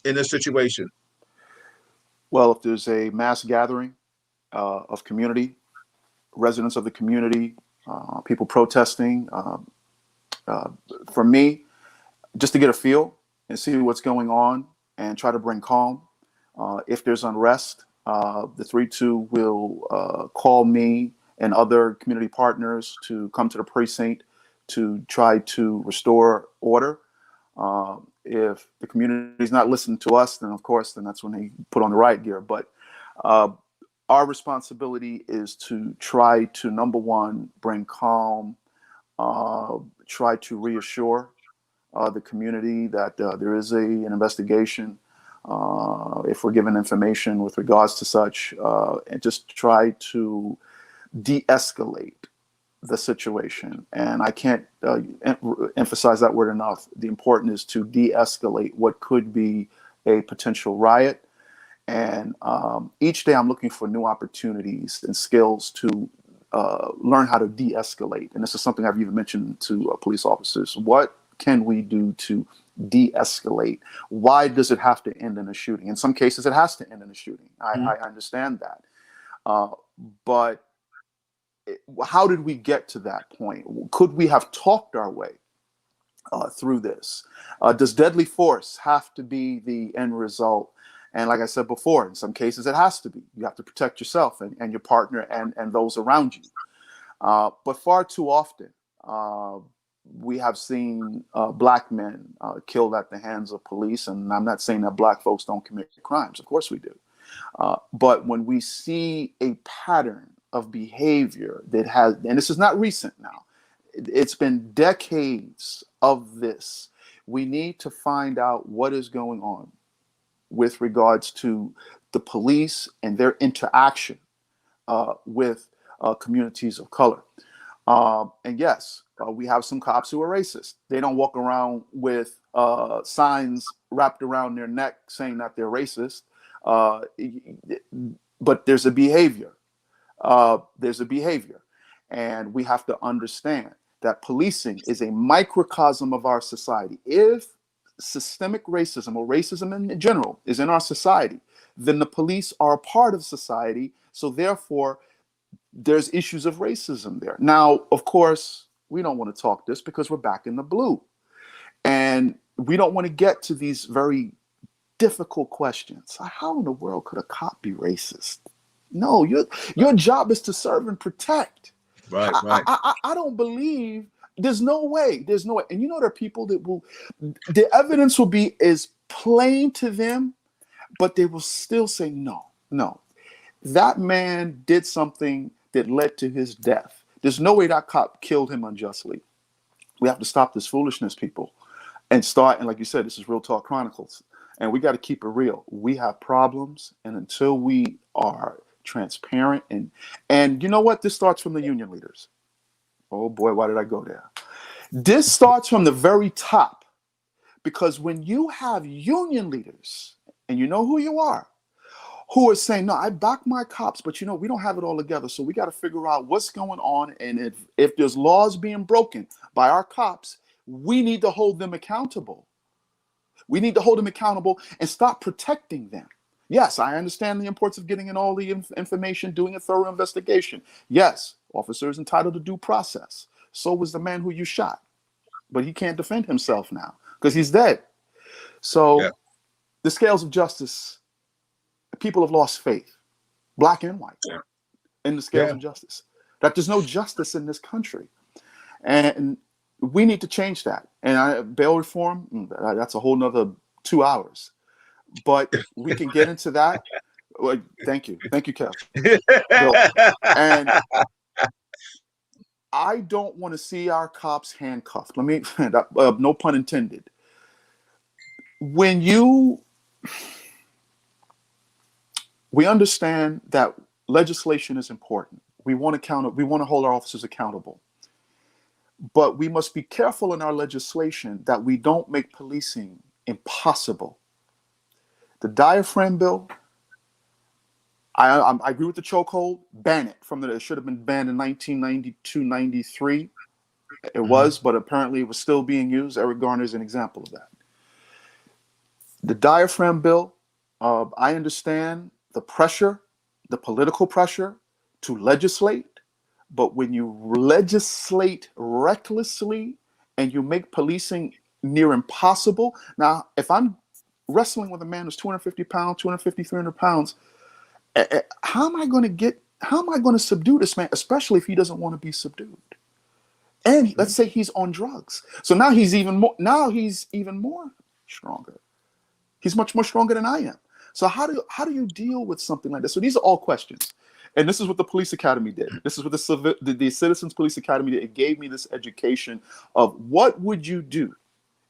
in this situation? Well, if there's a mass gathering of community, residents of the community, people protesting, for me, just to get a feel and see what's going on and try to bring calm. If there's unrest, the 3-2 will call me and other community partners to come to the precinct to try to restore order. If the community is not listening to us, then of course, then that's when they put on the riot gear. But our responsibility is to try to, number one, bring calm, try to reassure the community that there is an investigation. If we're given information with regards to such, and just try to de-escalate the situation. And I can't emphasize that word enough. The important is to de-escalate what could be a potential riot. And each day I'm looking for new opportunities and skills to learn how to de-escalate. And this is something I've even mentioned to police officers. What can we do to de-escalate? Why does it have to end in a shooting? In some cases, it has to end in a shooting. I understand that. But how did we get to that point? Could we have talked our way through this? Does deadly force have to be the end result? And like I said before, in some cases, it has to be. You have to protect yourself and your partner and those around you. But far too often, we have seen black men killed at the hands of police. And I'm not saying that black folks don't commit crimes. Of course we do. But when we see a pattern of behavior that has, and this is not recent now, it's been decades of this, we need to find out what is going on with regards to the police and their interaction with communities of color. And yes, we have some cops who are racist. They don't walk around with signs wrapped around their neck saying that they're racist. But there's a behavior. And we have to understand that policing is a microcosm of our society. If systemic racism or racism in general is in our society, then the police are a part of society. So therefore, there's issues of racism there. Now, of course, we don't want to talk this because we're back in the blue. And we don't want to get to these very difficult questions. How in the world could a cop be racist? No, your job is to serve and protect. Right. I don't believe, there's no way. And you know, there are people that the evidence will be as plain to them, but they will still say, no, that man did something that led to his death. There's no way that cop killed him unjustly. We have to stop this foolishness, people, and like you said, this is Real Talk Chronicles. And we got to keep it real. We have problems, and until we are transparent and you know what? This starts from the union leaders. Oh boy, why did I go there? This starts from the very top, because when you have union leaders, and you know who you are, who are saying, no, I back my cops, but we don't have it all together. So we got to figure out what's going on. And if there's laws being broken by our cops, we need to hold them accountable. We need to hold them accountable and stop protecting them. Yes, I understand the importance of getting in all the information, doing a thorough investigation. Yes, officer is entitled to due process. So was the man who you shot. But he can't defend himself now because he's dead. So the scales of justice, people have lost faith, black and white, in the scales of justice. That there's no justice in this country. And we need to change that. And bail reform, that's a whole nother 2 hours. But we can get into that. Well, thank you, Kev. And I don't want to see our cops handcuffed. Let me, no pun intended. We understand that legislation is important. We want to hold our officers accountable. But we must be careful in our legislation that we don't make policing impossible. The diaphragm bill, I agree with the chokehold. Ban it. It should have been banned in 1992, 93. It was, but apparently it was still being used. Eric Garner is an example of that. The diaphragm bill, I understand the pressure, the political pressure to legislate, but when you legislate recklessly and you make policing near impossible. Now, if I'm wrestling with a man who's 250 pounds, 250, 300 pounds, how am I going to subdue this man, especially if he doesn't want to be subdued? And let's say he's on drugs. So now he's even more stronger. He's much more stronger than I am. So how do you deal with something like this? So these are all questions. And this is what the police academy did. This is what the Citizens Police Academy did. It gave me this education of what would you do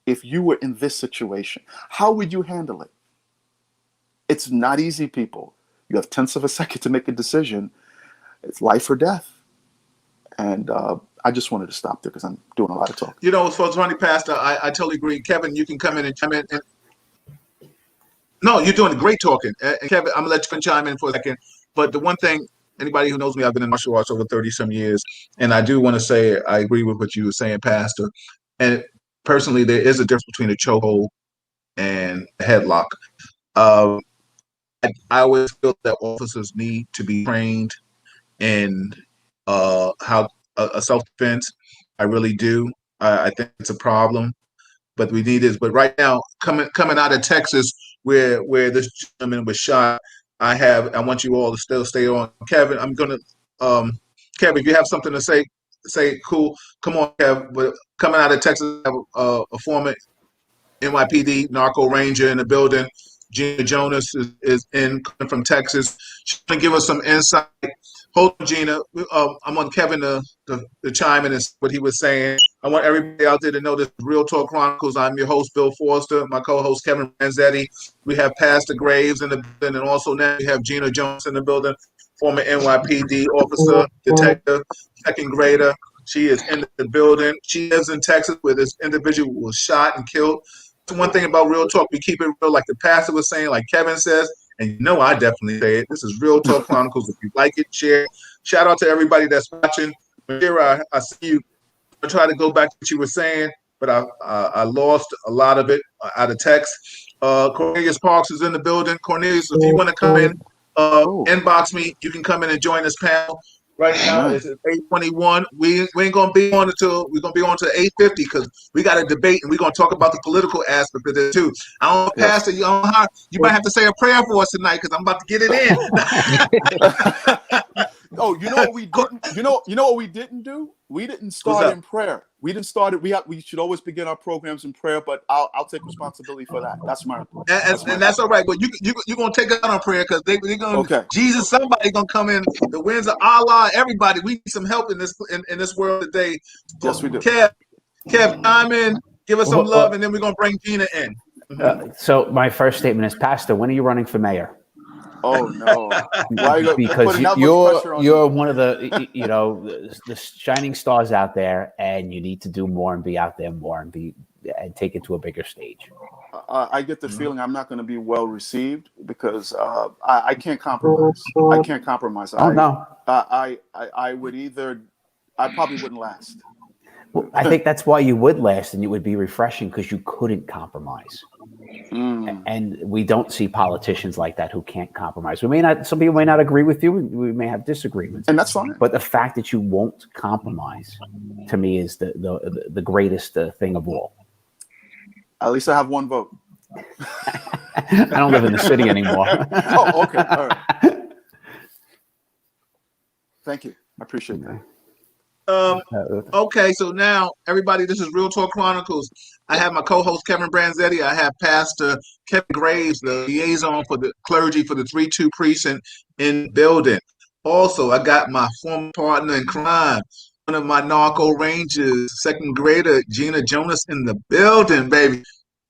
if you were in this situation? How would you handle it? It's not easy, people. You have tenths of a second to make a decision. It's life or death. And I just wanted to stop there because I'm doing a lot of talking. It's funny, Pastor. I totally agree. Kevin, you can come in and chime in. No, you're doing great talking. And Kevin, I'm going to let you chime in for a second. But the one thing, anybody who knows me, I've been in martial arts over 30-some years. And I do want to say I agree with what you were saying, Pastor. And personally, there is a difference between a chokehold and a headlock. I always feel that officers need to be trained in how a self-defense. I really do. I think it's a problem, but we need this. But right now, coming out of Texas, where this gentleman was shot, I want you all to still stay on. Kevin, I'm gonna Kevin, if you have something to say cool. Come on, Kevin. But coming out of Texas, I have a former NYPD narco ranger in the building. Gina Jonas is coming from Texas. She's going to give us some insight. Hold on, Gina. I'm on Kevin to chime in and what he was saying. I want everybody out there to know this is Real Talk Chronicles. I'm your host, Bill Forster. My co-host, Kevin Ranzetti. We have Pastor Graves in the building, and also now we have Gina Jones in the building, former NYPD officer, detective, second grader. She is in the building. She lives in Texas where this individual was shot and killed. One thing about Real Talk, we keep it real, like the pastor was saying, like Kevin says, and I definitely say it. This is Real Talk Chronicles. If you like it, share. Shout out to everybody that's watching. Mira, I see you. I try to go back to what you were saying, but I lost a lot of it out of text. Cornelius Parks is in the building. Cornelius, if you want to come in, inbox me. You can come in and join this panel. Right now it's 8:21. We ain't gonna be on until we're gonna be on to 8:50 because we got a debate and we're gonna talk about the political aspect of it too. I don't know, Pastor, you might have to say a prayer for us tonight because I'm about to get it in. Oh, you know what we didn't? You know what we didn't do? We didn't start in prayer. We didn't start it. We should always begin our programs in prayer, but I'll take responsibility for that. That's my and that's all right. But you're gonna take it on prayer because they're gonna Jesus. Somebody gonna come in. The winds of Allah. Everybody, we need some help in this world today. So, yes, we do. Kev, chime in. Give us some love, and then we're gonna bring Gina in. So my first statement is, Pastor, when are you running for mayor? Oh no! Why you because putting that much pressure on you're me? one of the shining stars out there, and you need to do more and be out there more and take it to a bigger stage. I get the feeling I'm not going to be well received because I can't compromise. I can't compromise. Oh no. I would either, I probably wouldn't last. Well, I think that's why you would last, and it would be refreshing because you couldn't compromise. And we don't see politicians like that who can't compromise. Some people may not agree with you. We may have disagreements, And that's fine. but the fact that you won't compromise, to me, is the greatest thing of all. At least I have one vote. I don't live in the city anymore. Oh, okay. All right. Thank you. I appreciate that. Okay, so now everybody, this is Real Talk Chronicles. I have my co-host Kevin Branzetti. I have Pastor Kevin Graves, the liaison for the clergy for the 3-2 precinct in building. Also, I got my former partner in crime, one of my narco rangers, second grader Gina Jonas in the building, baby.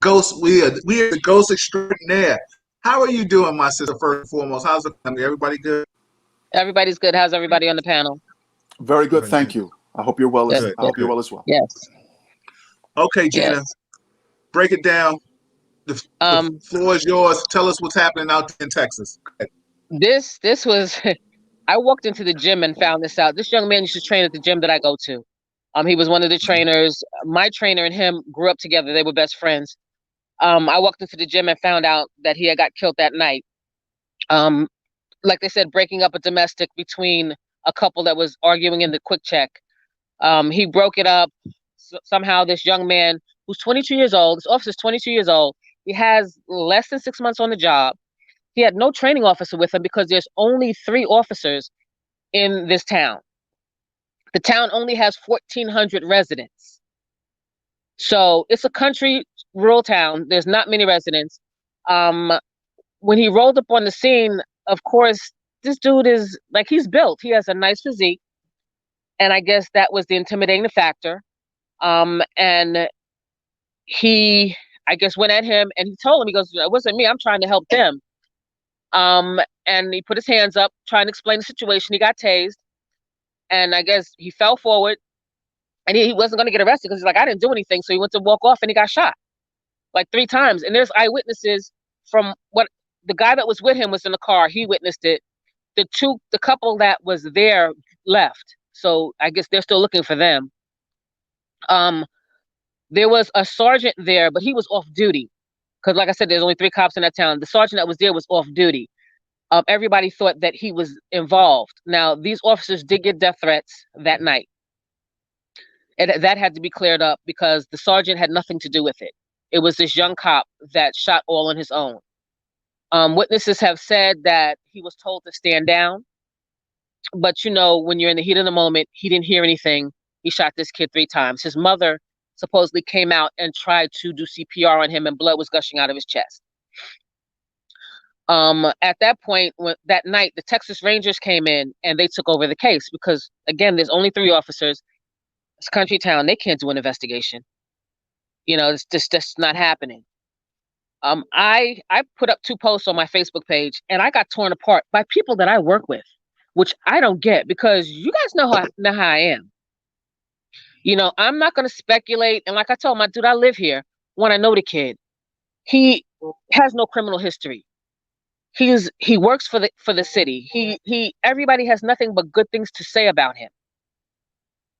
Ghost, we are the ghost extraordinaire. How are you doing, my sister? First and foremost, how's the family? Everybody good? Everybody's good. How's everybody on the panel? Very good. Thank you. I hope you're well. Good, I hope you're well as well. Yes. Okay, Gina, Yes. break it down. The floor is yours. Tell us what's happening out in Texas. This was I walked into the gym and found this out. This young man used to train at the gym that I go to. He was one of the trainers. My trainer and him grew up together. They were best friends. I walked into the gym and found out that he had got killed that night. Like they said, breaking up a domestic between a couple that was arguing in the quick check. He broke it up. Somehow this young man who's 22 years old, this officer's 22 years old, he has less than 6 months on the job. He had no training officer with him because there's only 3 officers in this town. The town only has 1,400 residents. So it's a country, rural town. There's not many residents. When he rolled up on the scene, of course, this dude is like, he's built. He has a nice physique. And I guess that was the intimidating factor. And he, I guess, went at him and he told him, he goes, it wasn't me. I'm trying to help them. And he put his hands up, trying to explain the situation. He got tased. And I guess he fell forward and he wasn't going to get arrested because he's like, I didn't do anything. So he went to walk off and he got shot like 3 times. And there's eyewitnesses from what the guy that was with him was in the car. He witnessed it. The couple that was there left. So I guess they're still looking for them. There was a sergeant there, but he was off duty. Because like I said, there's only 3 cops in that town. The sergeant that was there was off duty. Everybody thought that he was involved. Now, these officers did get death threats that night. And that had to be cleared up because the sergeant had nothing to do with it. It was this young cop that shot all on his own. Witnesses have said that he was told to stand down. But, when you're in the heat of the moment, he didn't hear anything. He shot this kid 3 times. His mother supposedly came out and tried to do CPR on him and blood was gushing out of his chest. At that point, that night, the Texas Rangers came in and they took over the case because, again, there's only 3 officers. It's a country town. They can't do an investigation. It's just not happening. I put up 2 posts on my Facebook page and I got torn apart by people that I work with, which I don't get because you guys know how I am. I'm not going to speculate. And like I told my dude, I live here. When I know the kid, he has no criminal history. He works for the city. Everybody has nothing but good things to say about him.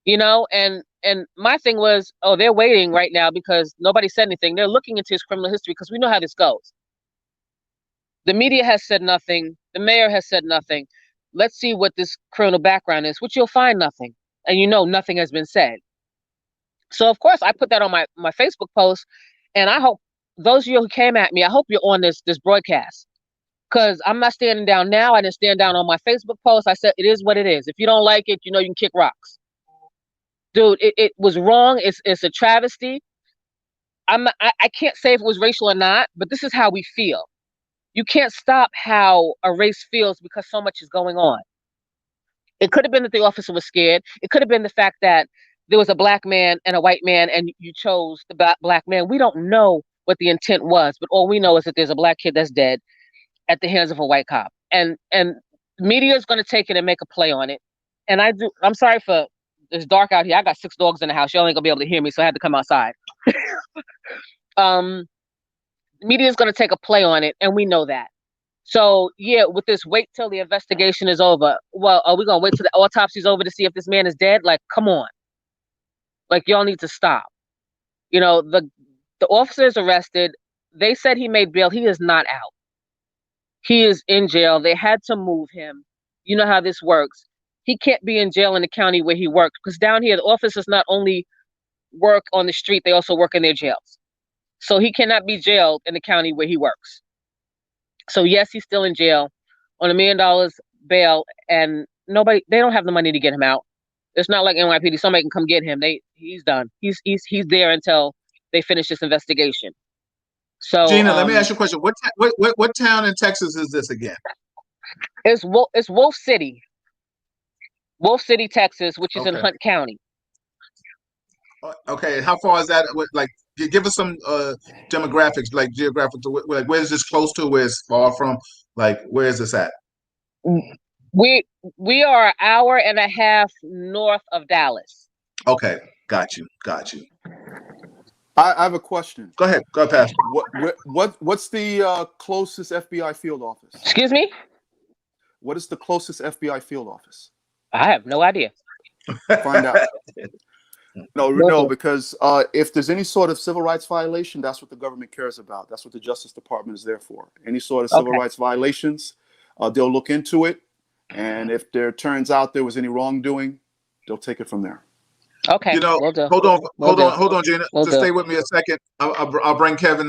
And my thing was, they're waiting right now because nobody said anything. They're looking into his criminal history because we know how this goes. The media has said nothing. The mayor has said nothing. Let's see what this criminal background is, which you'll find nothing. And nothing has been said. So, of course, I put that on my Facebook post. And I hope those of you who came at me, I hope you're on this broadcast. Because I'm not standing down now. I didn't stand down on my Facebook post. I said, it is what it is. If you don't like it, you can kick rocks. Dude, it was wrong. It's a travesty. I can't say if it was racial or not, but this is how we feel. You can't stop how a race feels because so much is going on. It could have been that the officer was scared. It could have been the fact that there was a black man and a white man and you chose the black man. We don't know what the intent was, but all we know is that there's a black kid that's dead at the hands of a white cop. and media is going to take it and make a play on it. And I'm sorry for it's dark out here. I got 6 dogs in the house. Y'all ain't gonna be able to hear me, so I had to come outside. Media is going to take a play on it, and we know that. So yeah, with this wait till the investigation is over. Well, are we gonna wait till the autopsy's over to see if this man is dead? Like, come on. Like, y'all need to stop. You know, the officer is arrested. They said he made bail. He is not out. He is in jail. They had to move him. You know how this works. He can't be in jail in the county where he worked, because down here the officers not only work on the street, they also work in their jails. So he cannot be jailed in the county where he works. So yes, he's still in jail on $1 million bail, and they don't have the money to get him out. It's not like NYPD. Somebody can come get him. He's done. He's there until they finish this investigation. So Gina, let me ask you a question. What town in Texas is this again? It's Wolf City, Texas, which is in Hunt County. Okay, how far is that? Like, give us some demographics, like geographic. Like, where is this close to? Where it's far from? Like, where is this at? We are an hour and a half north of Dallas. Okay, got you. I have a question. Go ahead, Pastor. What's the closest FBI field office? Excuse me? What is the closest FBI field office? I have no idea. Find out. No, because if there's any sort of civil rights violation, that's what the government cares about. That's what the Justice Department is there for. Any sort of civil rights violations, they'll look into it. And if there turns out there was any wrongdoing, they'll take it from there. Okay. You know, hold on, Gina. Just stay with me a second. I'll bring Kevin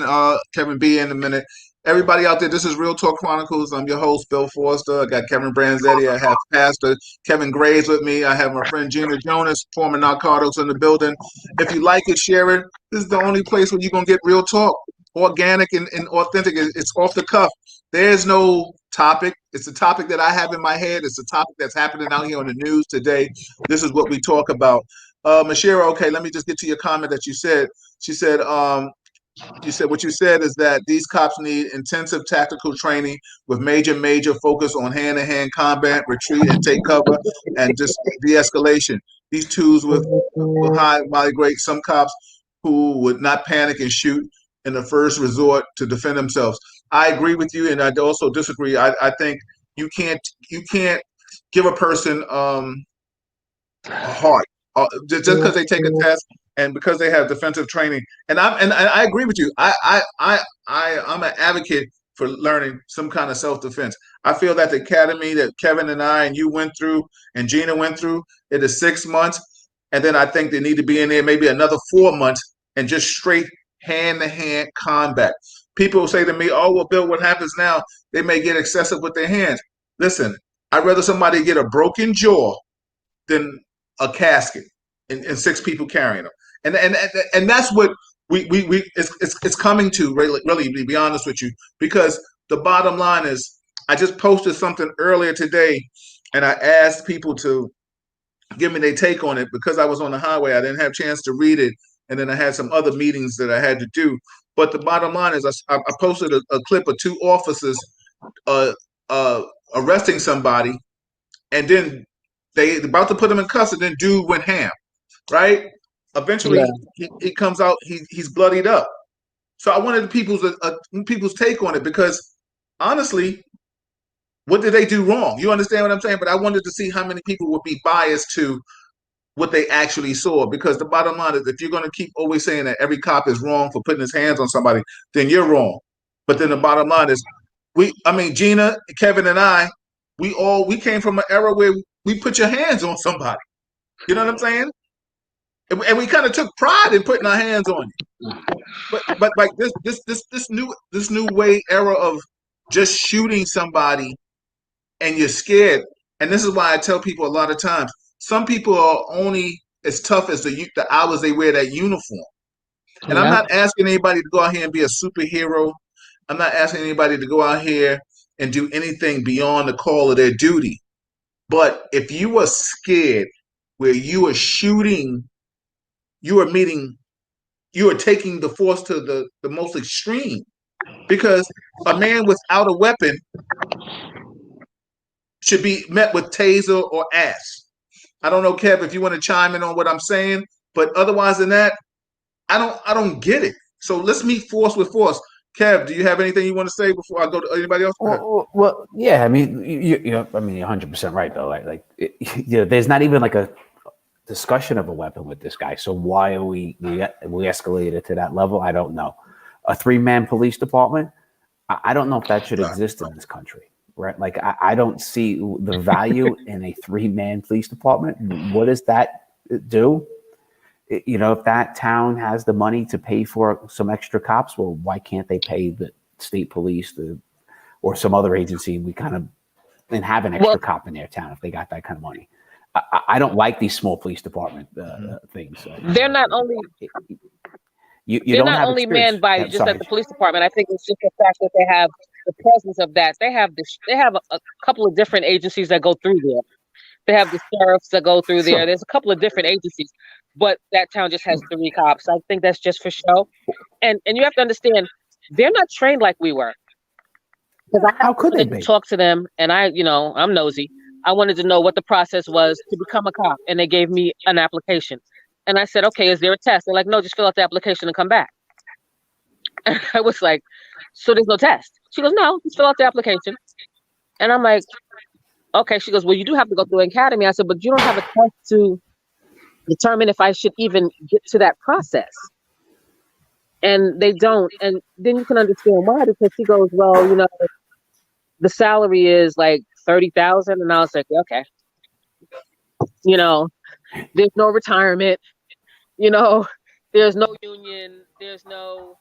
B in a minute. Everybody out there, this is Real Talk Chronicles. I'm your host, Bill Forster. I got Kevin Branzetti. I have Pastor Kevin Graves with me. I have my friend Gina Jonas, former Narcotics, in the building. If you like it, share it. This is the only place where you're going to get real talk, organic and authentic. It's off the cuff. There's no topic. It's a topic that I have in my head. It's a topic that's happening out here on the news today. This is what we talk about. Mashira, okay, let me just get to your comment that you said. She said, what you said is that these cops need intensive tactical training with major focus on hand-to-hand combat, retreat, and take cover, and just de-escalation. These tools will migrate some cops who would not panic and shoot in the first resort to defend themselves. I agree with you, and I also disagree. I think you can't give a person a heart just because they take a test and because they have defensive training. And I agree with you. I'm an advocate for learning some kind of self-defense. I feel that the academy that Kevin and I and you went through and Gina went through, it is 6 months. And then I think they need to be in there maybe another 4 months and just straight hand-to-hand combat. People say to me, oh, well, Bill, what happens now? They may get excessive with their hands. Listen, I'd rather somebody get a broken jaw than a casket and 6 people carrying them. And that's what it's coming to, really, to be honest with you, because the bottom line is, I just posted something earlier today, and I asked people to give me their take on it because I was on the highway. I didn't have a chance to read it, and then I had some other meetings that I had to do. But the bottom line is, I posted a clip of 2 officers arresting somebody, and then they about to put him in custody, then dude went ham, right? Eventually, he comes out, he's bloodied up. So I wanted people's take on it because, honestly, what did they do wrong? You understand what I'm saying? But I wanted to see how many people would be biased to what they actually saw, because the bottom line is, if you're going to keep always saying that every cop is wrong for putting his hands on somebody, then you're wrong. But then the bottom line is, Gina, Kevin, and I, we came from an era where we put your hands on somebody. You know what I'm saying? And we kind of took pride in putting our hands on you. But like this new way era of just shooting somebody and you're scared. And this is why I tell people a lot of times, some people are only as tough as the hours they wear that uniform. And I'm not asking anybody to go out here and be a superhero. I'm not asking anybody to go out here and do anything beyond the call of their duty. But if you are scared, where you are shooting, you are taking the force to the most extreme. Because a man without a weapon should be met with taser or ass. I don't know, Kev, if you want to chime in on what I'm saying, but otherwise than that, I don't get it. So let's meet force with force. Kev, do you have anything you want to say before I go to anybody else? Well, yeah. I mean, I mean, you're 100% right though. There's not even like a discussion of a weapon with this guy. So why are we escalated to that level? I don't know. A 3-man police department. I don't know if that should exist in this country, right? Like I don't see the value in a 3-man police department. What does that do? If that town has the money to pay for some extra cops, well, why can't they pay the state police or some other agency and have an extra cop in their town if they got that kind of money? I don't like these small police department things. They're not only they're not only manned by just like the police department. I think it's just the fact that they have the presence of that. They have a couple of different agencies that go through there. They have the sheriffs that go through there. There's a couple of different agencies, but that town just has 3 cops. I think that's just for show. And you have to understand, they're not trained like we were. How could they be? Talk to them, and I'm nosy. I wanted to know what the process was to become a cop, and they gave me an application. And I said, okay, is there a test? They're like, no, just fill out the application and come back. And I was like, so there's no test? She goes, no, just fill out the application. And I'm like, okay. She goes, well, you do have to go through an academy. I said, but you don't have a test to determine if I should even get to that process. And they don't. And then you can understand why, because she goes, well, the salary is like $30,000. And I was like, okay. There's no retirement, there's no union, there's no.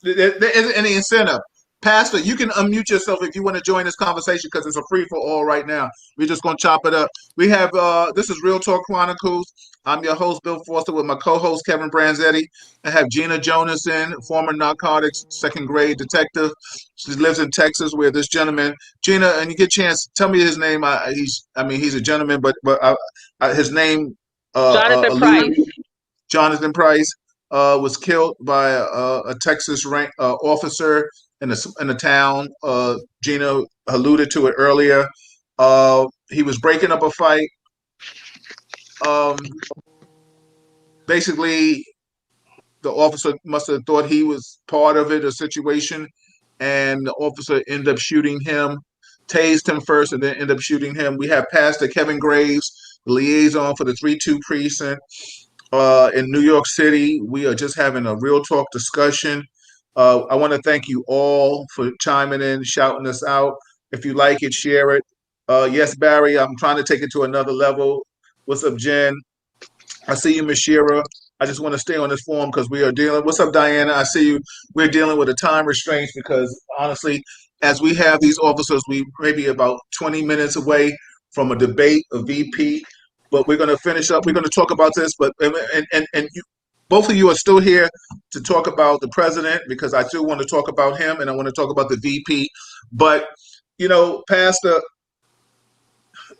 There isn't any incentive. Pastor, you can unmute yourself if you want to join this conversation because it's a free for all right now. We're just going to chop it up. We have, this is Real Talk Chronicles. I'm your host, Bill Foster, with my co-host, Kevin Branzetti. I have Gina Jonason, former narcotics second grade detective. She lives in Texas, where this gentleman, Gina, and you get a chance, tell me his name. He's a gentleman, but his name, Jonathan Price. Jonathan Price was killed by a Texas rank officer in the town. Gina alluded to it earlier. He was breaking up a fight. Basically, the officer must have thought he was part of it, a situation, and the officer ended up shooting him, tased him first, and then ended up shooting him. We have Pastor Kevin Graves, the liaison for the 3-2 precinct in New York City. We are just having a real talk discussion. I want to thank you all for chiming in, shouting us out. If you like it, share it. Yes, Barry, I'm trying to take it to another level. What's up, Jen? I see you, Ms. Shearer. I just want to stay on this forum because we are dealing. What's up, Diana? I see you. We're dealing with a time restraint because honestly, as we have these officers, we may be about 20 minutes away from a debate, a VP. But we're going to finish up. We're going to talk about this. But you, both of you are still here to talk about the president because I do want to talk about him and I want to talk about the VP. But Pastor,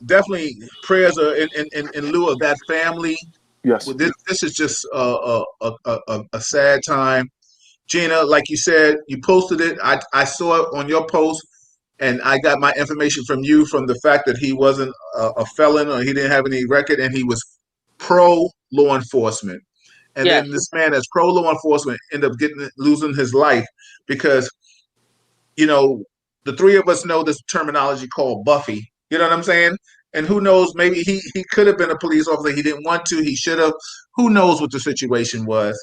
definitely prayers are in lieu of that family. Yes. This is just a sad time. Gina, like you said, you posted it. I saw it on your post, and I got my information from you from the fact that he wasn't a felon or he didn't have any record, and he was pro law enforcement. And Yes. then this man, as pro law enforcement, ended up losing his life because, the three of us know this terminology called Buffy. You know what I'm saying? And who knows, maybe he could have been a police officer. He didn't want to. He should have. Who knows what the situation was?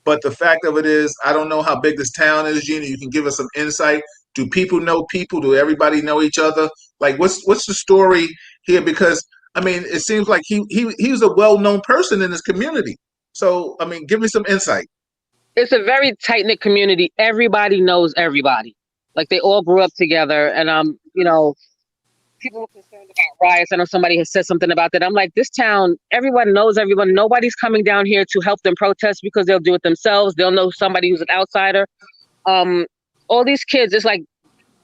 But the fact of it is, I don't know how big this town is, Gina. You can give us some insight. Do people know people? Do everybody know each other? Like, what's the story here? Because, it seems like he was a well-known person in his community. So, give me some insight. It's a very tight-knit community. Everybody knows everybody. Like, they all grew up together. And, people were concerned about riots. I know somebody has said something about that. I'm like, this town, everyone knows everyone. Nobody's coming down here to help them protest because they'll do it themselves. They'll know somebody who's an outsider. All these kids, it's like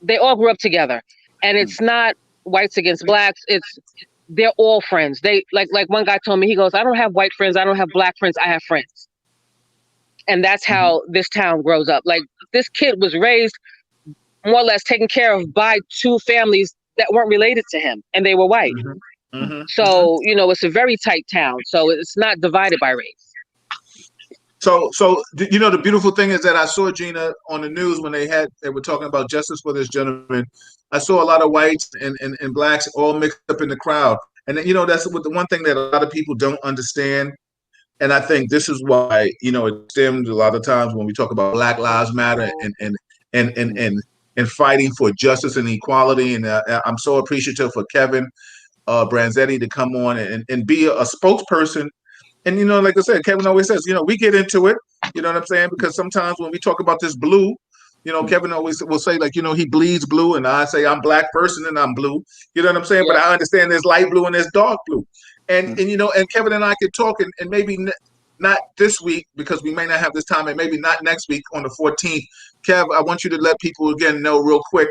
they all grew up together. And it's not whites against blacks. They're all friends. They like one guy told me, he goes, I don't have white friends. I don't have black friends. I have friends. And that's how this town grows up. Like, this kid was raised more or less taken care of by two families that weren't related to him, and they were white. So, it's a very tight town. So it's not divided by race. So, the beautiful thing is that I saw, Gina, on the news when they were talking about justice for this gentleman. I saw a lot of whites and blacks all mixed up in the crowd, and that's what the one thing that a lot of people don't understand. And I think this is why it stems a lot of times when we talk about Black Lives Matter and fighting for justice and equality. And I'm so appreciative for Kevin Branzetti to come on and be a spokesperson. And like I said, Kevin always says, we get into it. You know what I'm saying? Because sometimes when we talk about this blue, Kevin always will say, like, he bleeds blue, and I say I'm black person and I'm blue. You know what I'm saying? Yeah. But I understand there's light blue and there's dark blue. And and Kevin and I could talk, and maybe not this week because we may not have this time, and maybe not next week on the 14th. Kev, I want you to let people again know real quick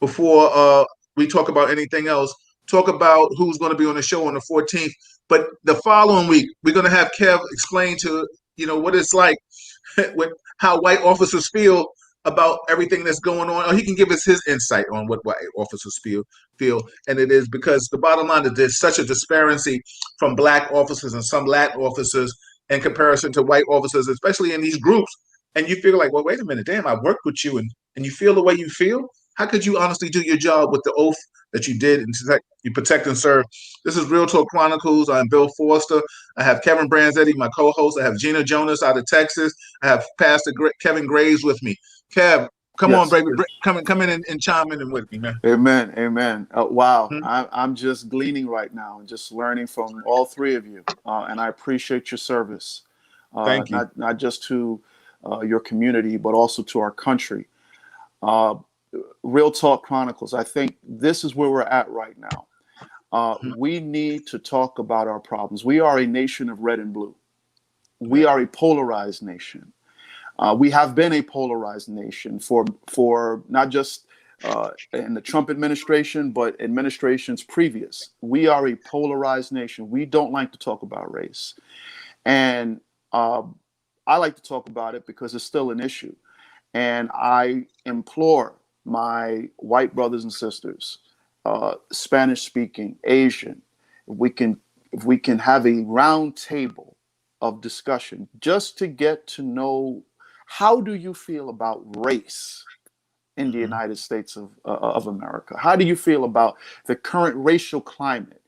before we talk about anything else. Talk about who's going to be on the show on the 14th. But the following week, we're going to have Kev explain to what it's like with how white officers feel about everything that's going on. Or he can give us his insight on what white officers feel. And it is because the bottom line is there's such a disparity from black officers and some black officers in comparison to white officers, especially in these groups. And you feel like, well, wait a minute, damn, I worked with you and you feel the way you feel. How could you honestly do your job with the oath that you did and you protect and serve? This is Real Talk Chronicles. I'm Bill Forster. I have Kevin Branzetti, my co-host. I have Gina Jonas out of Texas. I have Pastor Kevin Graves with me. Kev, come on, baby. Come in and chime in with me, man. Amen. Wow. I'm just gleaning right now and just learning from all three of you. And I appreciate your service. Thank you. Not just to your community, but also to our country. Real Talk Chronicles. I think this is where we're at right now. We need to talk about our problems. We are a nation of red and blue. We are a polarized nation. We have been a polarized nation for not just in the Trump administration, but administrations previous. We are a polarized nation. We don't like to talk about race. And I like to talk about it because it's still an issue. And I implore my white brothers and sisters, Spanish speaking, Asian, if we can have a round table of discussion just to get to know, how do you feel about race in the United States of America? How do you feel about the current racial climate?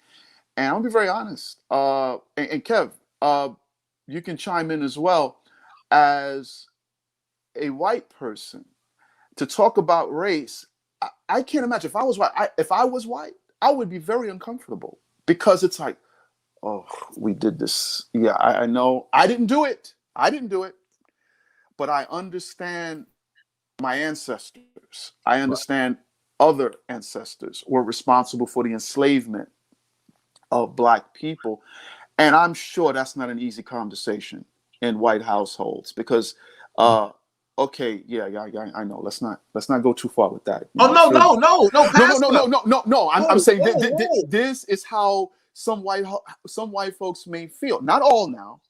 And I'll be very honest. And Kev, you can chime in as well. As a white person, to talk about race, I can't imagine if I was white. If I was white, I would be very uncomfortable because it's like, oh, we did this. Yeah, I know. I didn't do it. But I understand my ancestors. I understand other ancestors were responsible for the enslavement of Black people. And I'm sure that's not an easy conversation in white households because, okay, yeah, I know. Let's not go too far with that. No, Pastor. No. I'm saying this is how some white folks may feel. Not all now.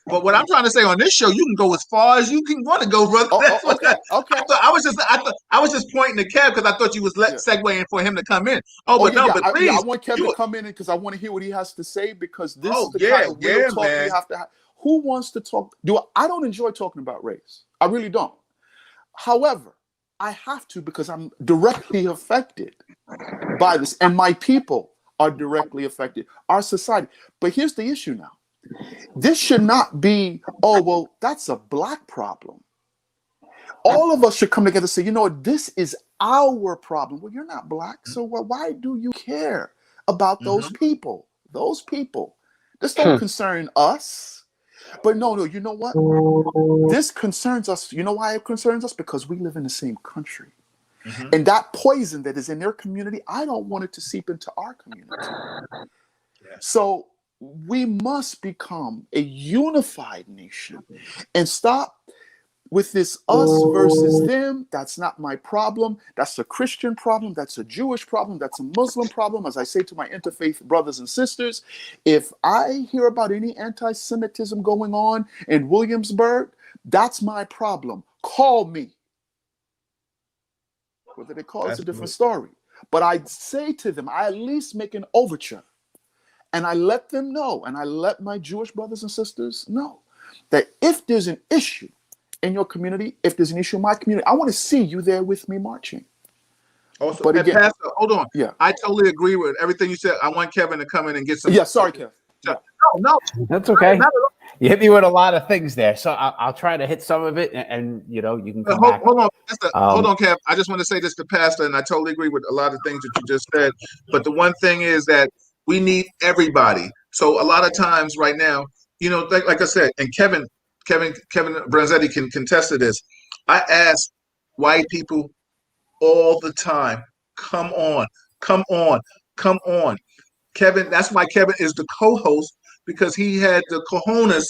But what I'm trying to say on this show, you can go as far as you can want to go, brother. Okay. I was just pointing to Kev because I thought you was segueing for him to come in. I want Kev to come in because I want to hear what he has to say because this is the kind of real talk we have to have. Who wants to talk? I don't enjoy talking about race. I really don't. However, I have to because I'm directly affected by this, and my people are directly affected. Our society. But here's the issue now. This should not be, oh, well, that's a Black problem. All of us should come together and say, you know what, this is our problem. Well, you're not Black, so why do you care about those people? Those people. This don't concern us. But no, you know what? This concerns us. You know why it concerns us? Because we live in the same country. And that poison that is in their community, I don't want it to seep into our community. So we must become a unified nation and stop with this us versus them. That's not my problem. That's a Christian problem. That's a Jewish problem. That's a Muslim problem. As I say to my interfaith brothers and sisters, if I hear about any anti-Semitism going on in Williamsburg, that's my problem. Call me. Whether they call it's a different story. But I say to them, I at least make an overture. And I let them know, and I let my Jewish brothers and sisters know that if there's an issue in your community, if there's an issue in my community, I want to see you there with me marching. Also, but again, Pastor, hold on. Yeah. I totally agree with everything you said. I want Kevin to come in and get some. Yeah, sorry, Kev. Yeah. No, that's okay. You hit me with a lot of things there, so I'll try to hit some of it, and you can come back. Hold on, Pastor. Hold on, Kev. I just want to say this to Pastor, and I totally agree with a lot of things that you just said. But the one thing is that we need everybody. So a lot of times right now, like I said, and Kevin Branzetti can contest to this. I ask white people all the time, come on, come on, come on. Kevin, that's why Kevin is the co-host, because he had the cojones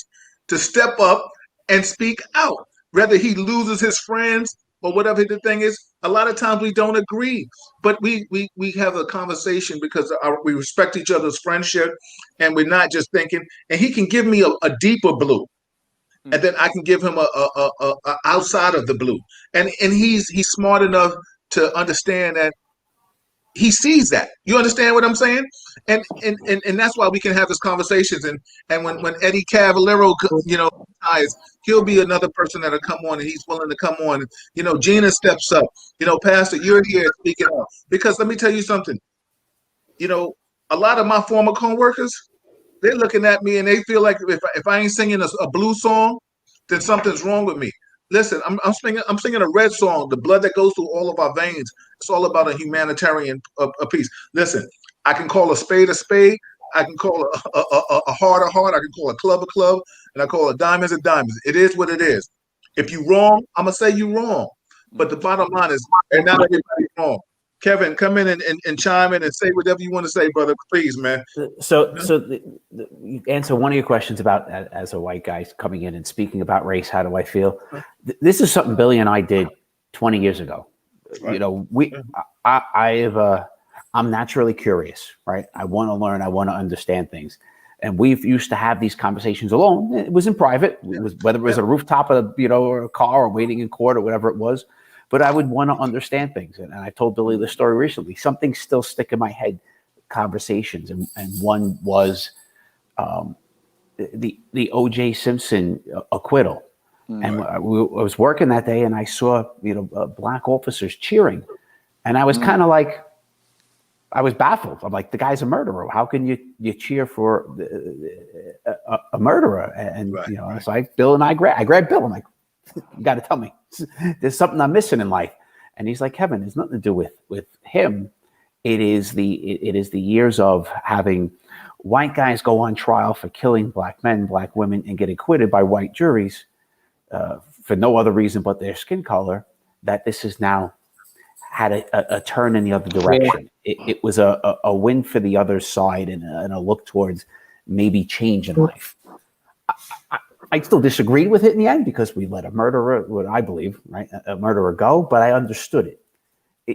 to step up and speak out. Whether he loses his friends or whatever the thing is, a lot of times we don't agree, but we have a conversation because we respect each other's friendship, and we're not just thinking. And he can give me a deeper blue, and then I can give him a outside of the blue, and he's smart enough to understand that he sees that. You understand what I'm saying? And that's why we can have these conversations. And when Eddie Cavallero, retires, he'll be another person that'll come on, and he's willing to come on. Gina steps up. Pastor, you're here speaking up. Because let me tell you something. A lot of my former coworkers, they're looking at me and they feel like if I ain't singing a blues song, then something's wrong with me. Listen, I'm singing a red song, the blood that goes through all of our veins. It's all about a humanitarian a piece. Listen, I can call a spade. I can call a heart a heart. I can call a club, and I call a diamonds. It is what it is. If you wrong, I'm gonna say you wrong. But the bottom line is, and not everybody's wrong. Kevin, come in and chime in and say whatever you want to say, brother. Please, man. So you answer one of your questions about, as a white guy coming in and speaking about race, how do I feel? This is something Billy and I did 20 years ago. Right. I'm naturally curious, right? I want to learn. I want to understand things. And we've used to have these conversations alone. It was in private. It was, whether it was a rooftop of, or a car or waiting in court or whatever it was. But I would want to understand things. And I told Billy this story recently. Something still stick in my head, conversations. And one was the O.J. Simpson acquittal. And I was working that day, and I saw, black officers cheering. And I was kind of like, I was baffled. I'm like, the guy's a murderer. How can you cheer for a murderer? And, right. It's like Bill and I grabbed Bill. I'm like, you got to tell me. There's something I'm missing in life. And he's like, Kevin, it's nothing to do with him. It is the years of having white guys go on trial for killing black men, black women, and get acquitted by white juries for no other reason but their skin color, that this has now had a turn in the other direction. It was a win for the other side, and a look towards maybe change in life. I still disagreed with it in the end, because we let a murderer, what I believe, right, a murderer go, but I understood it.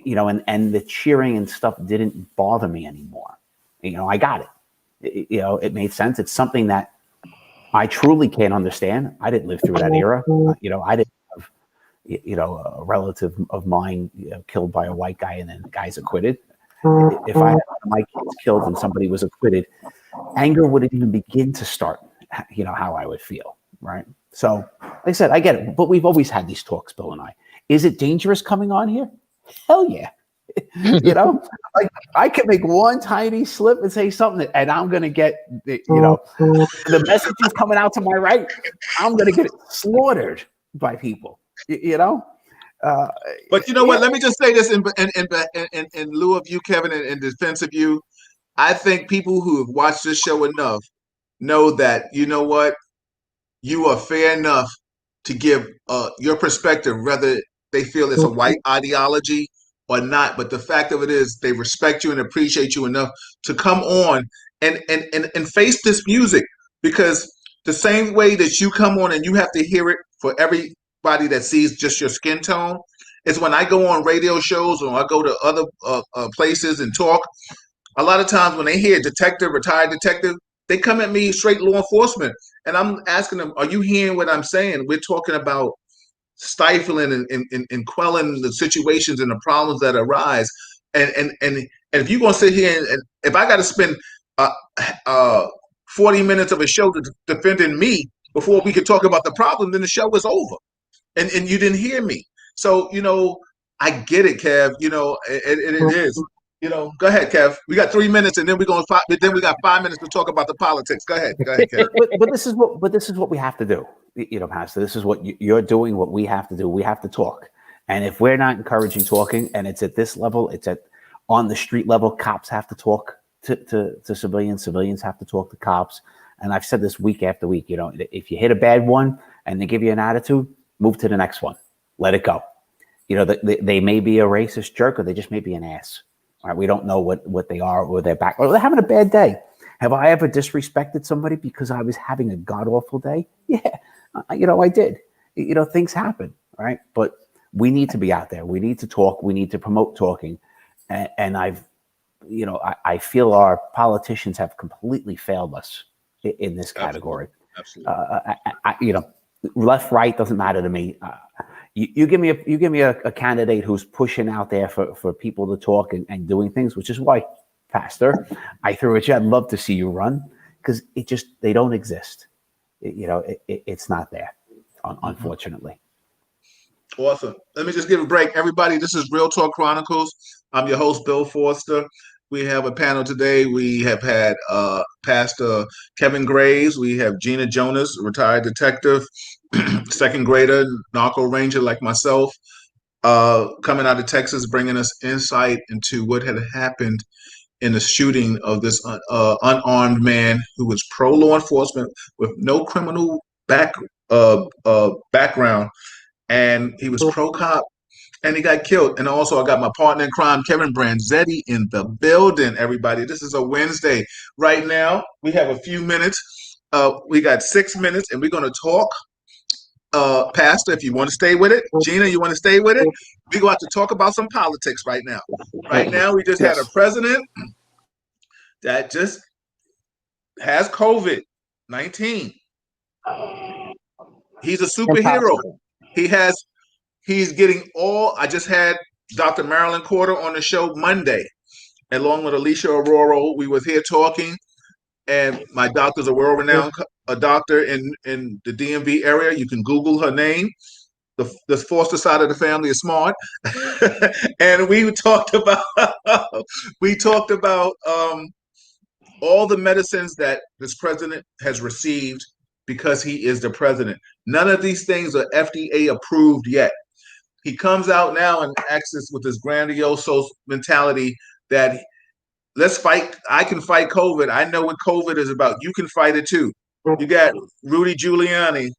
And the cheering and stuff didn't bother me anymore. I got it. It made sense. It's something that I truly can't understand. I didn't live through that era. I didn't have, a relative of mine killed by a white guy and then the guy's acquitted. If I had one of my kids killed and somebody was acquitted, anger wouldn't even begin to start, how I would feel. Right. So, like I said, I get it. But we've always had these talks, Bill and I. Is it dangerous coming on here? Hell yeah. Like, I can make one tiny slip and say something, and I'm going to get, the messages coming out to my right, I'm going to get slaughtered by people, But you know what? Let me just say this in lieu of you, Kevin, in defense of you. I think people who have watched this show enough know that, you are fair enough to give your perspective, whether they feel it's a white ideology or not. But the fact of it is, they respect you and appreciate you enough to come on and face this music, because the same way that you come on and you have to hear it for everybody that sees just your skin tone is when I go on radio shows or I go to other places and talk. A lot of times when they hear retired detective, they come at me straight law enforcement. And I'm asking them, are you hearing what I'm saying? We're talking about stifling and quelling the situations and the problems that arise. And if you're gonna sit here and if I got to spend uh, uh, 40 minutes of a show defending me before we could talk about the problem, then the show was over. And you didn't hear me. So I get it, Kev. And it is. Go ahead, Kev. We got 3 minutes, and then we got 5 minutes to talk about the politics. Go ahead, Kev. But this is what we have to do. Pastor. This is what you're doing. What we have to do. We have to talk. And if we're not encouraging talking, and it's at this level, it's at on the street level. Cops have to talk to civilians. Civilians have to talk to cops. And I've said this week after week. If you hit a bad one and they give you an attitude, move to the next one. Let it go. They may be a racist jerk, or they just may be an ass. All right, we don't know what they are, or their back, or they're having a bad day. Have I ever disrespected somebody because I was having a god awful day? Yeah, I did. Things happen, right? But we need to be out there. We need to talk. We need to promote talking. And I feel our politicians have completely failed us in this category. Absolutely. Left, right doesn't matter to me. You give me a candidate who's pushing out there for people to talk and doing things, which is why, Pastor, I threw at you. I'd love to see you run, because they don't exist. It's not there, unfortunately. Awesome. Let me just give a break. Everybody, this is Real Talk Chronicles. I'm your host, Bill Forster. We have a panel today. We have had Pastor Kevin Graves. We have Gina Jonas, retired detective, second grader, narco ranger like myself, coming out of Texas, bringing us insight into what had happened in the shooting of this unarmed man who was pro-law enforcement with no criminal background. And he was pro-cop. And he got killed. And also I got my partner in crime, Kevin Branzetti, in the building, everybody. This is a Wednesday. Right now, we have a few minutes. We got 6 minutes, and we're going to talk. Pastor, if you want to stay with it. Gina, you want to stay with it? We're going to have to talk about some politics right now. Right now, we just had a president that just has COVID-19. He's a superhero. He's getting I just had Dr. Marilyn Corder on the show Monday, along with Alicia Aurora. We was here talking, and my doctor's a world-renowned doctor in the DMV area. You can Google her name. The Foster side of the family is smart. And we talked about all the medicines that this president has received because he is the president. None of these things are FDA approved yet. He comes out now and acts with this grandiose mentality that let's fight. I can fight COVID. I know what COVID is about. You can fight it too. You got Rudy Giuliani,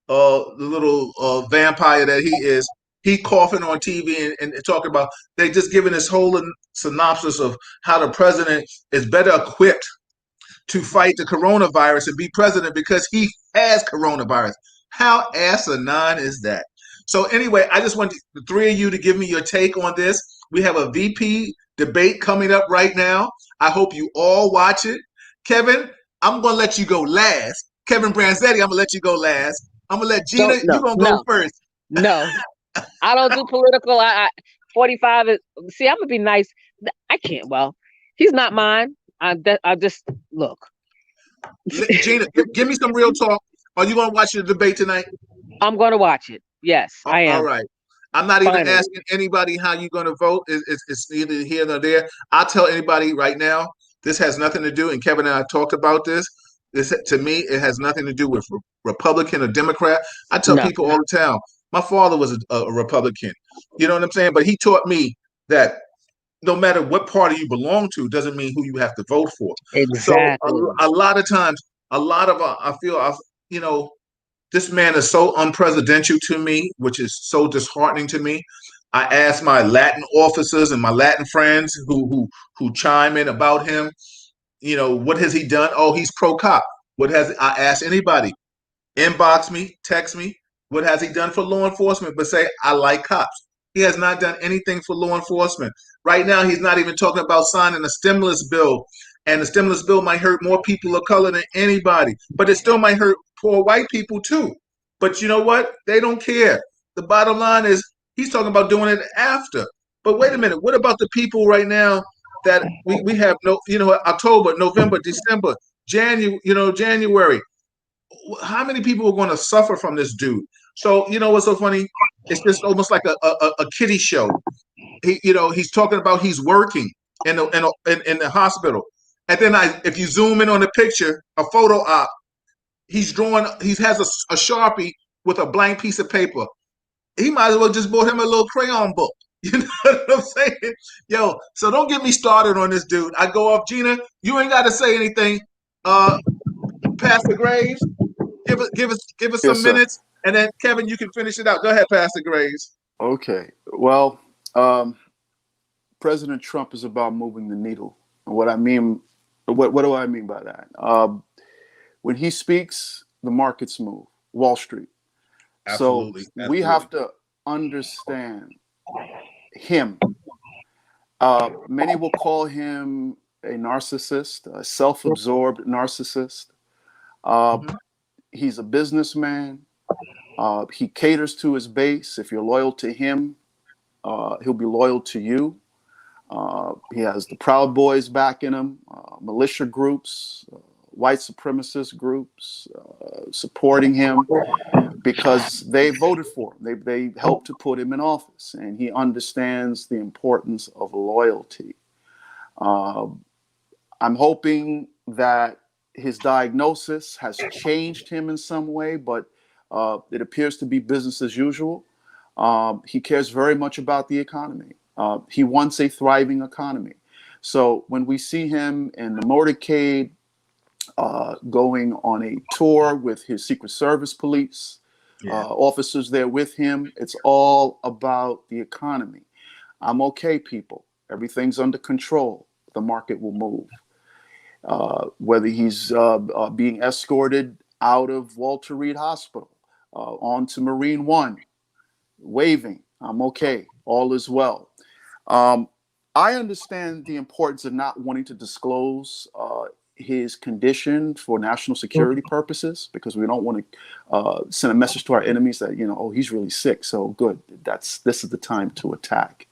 the little vampire that he is. He coughing on TV and talking about, they just giving this whole synopsis of how the president is better equipped to fight the coronavirus and be president because he has coronavirus. How asinine is that? So anyway, I just want the three of you to give me your take on this. We have a VP debate coming up right now. I hope you all watch it. Kevin, I'm going to let you go last. Kevin Branzetti, I'm going to let you go last. I'm going to let Gina, you're going to go first. No, I don't do political. 45 is, see, I'm going to be nice. I can't. Well, he's not mine. I just, look. Gina, give me some real talk. Are you going to watch the debate tonight? I'm going to watch it. Yes, I am. All right. I'm not even asking anybody how you're going to vote. It's neither here nor there. I'll tell anybody right now, this has nothing to do, and Kevin and I talked about this. This, to me, it has nothing to do with Republican or Democrat. I tell people all the time, my father was a Republican. You know what I'm saying? But he taught me that no matter what party you belong to doesn't mean who you have to vote for. Exactly. So a lot of times, I feel, this man is so unpresidential to me, which is so disheartening to me. I ask my Latin officers and my Latin friends who chime in about him, what has he done? Oh, he's pro-cop. I ask anybody, inbox me, text me, what has he done for law enforcement? But say, I like cops. He has not done anything for law enforcement. Right now, he's not even talking about signing a stimulus bill. And the stimulus bill might hurt more people of color than anybody. But it still might hurt poor white people too. But you know what? They don't care. the bottom line is he's talking about doing it after. But wait a minute, what about the people right now that we have no, October, November, December, January. How many people are going to suffer from this dude? So what's so funny? It's just almost like a kiddie show. He's talking about he's working in the hospital, and then if you zoom in on the picture, a photo op, he's drawing. He has a Sharpie with a blank piece of paper. He might as well just bought him a little crayon book. You know what I'm saying? Yo, so don't get me started on this dude. I go off, Gina. You ain't got to say anything. Pastor Graves, give us Yes, some sir. minutes, and then Kevin, you can finish it out. Go ahead, Pastor Graves. Okay. Well, President Trump is about moving the needle. And what do I mean by that? When he speaks, the markets move. Wall Street. Absolutely. So we have to understand him. Many will call him a narcissist, a self-absorbed narcissist. He's a businessman. He caters to his base. If you're loyal to him, he'll be loyal to you. He has the Proud Boys backing him, militia groups, white supremacist groups supporting him because they voted for him. They helped to put him in office, and he understands the importance of loyalty. I'm hoping that his diagnosis has changed him in some way, but it appears to be business as usual. He cares very much about the economy. He wants a thriving economy. So when we see him in the motorcade going on a tour with his Secret Service police, officers there with him, it's all about the economy. I'm okay, people. Everything's under control. The market will move. Whether he's being escorted out of Walter Reed Hospital onto Marine One, waving, I'm okay, all is well. I understand the importance of not wanting to disclose his condition for national security purposes, because we don't want to send a message to our enemies that, oh, he's really sick, so good, this is the time to attack.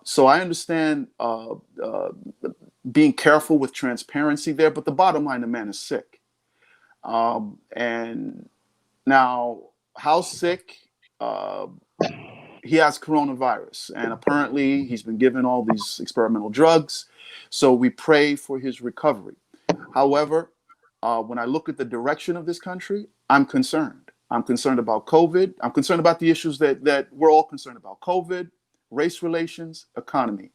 So I understand being careful with transparency there, but the bottom line, the man is sick. And now, how sick? He has coronavirus, and apparently he's been given all these experimental drugs. So we pray for his recovery. However, when I look at the direction of this country, I'm concerned. I'm concerned about COVID. I'm concerned about the issues that we're all concerned about: COVID, race relations, economy.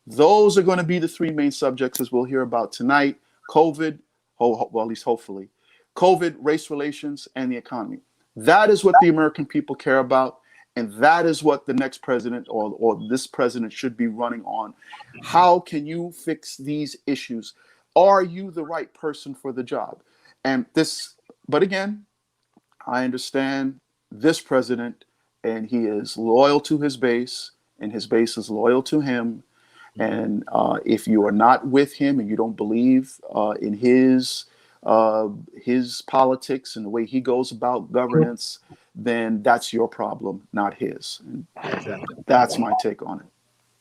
Those are going to be the three main subjects, as we'll hear about tonight: COVID, well, at least hopefully, COVID, race relations, and the economy. That is what the American people care about. And that is what the next president or this president should be running on. How can you fix these issues? Are you the right person for the job? But again, I understand this president, and he is loyal to his base, and his base is loyal to him. And if you are not with him and you don't believe in his politics and the way he goes about governance, then that's your problem, not his. And that's my take on it.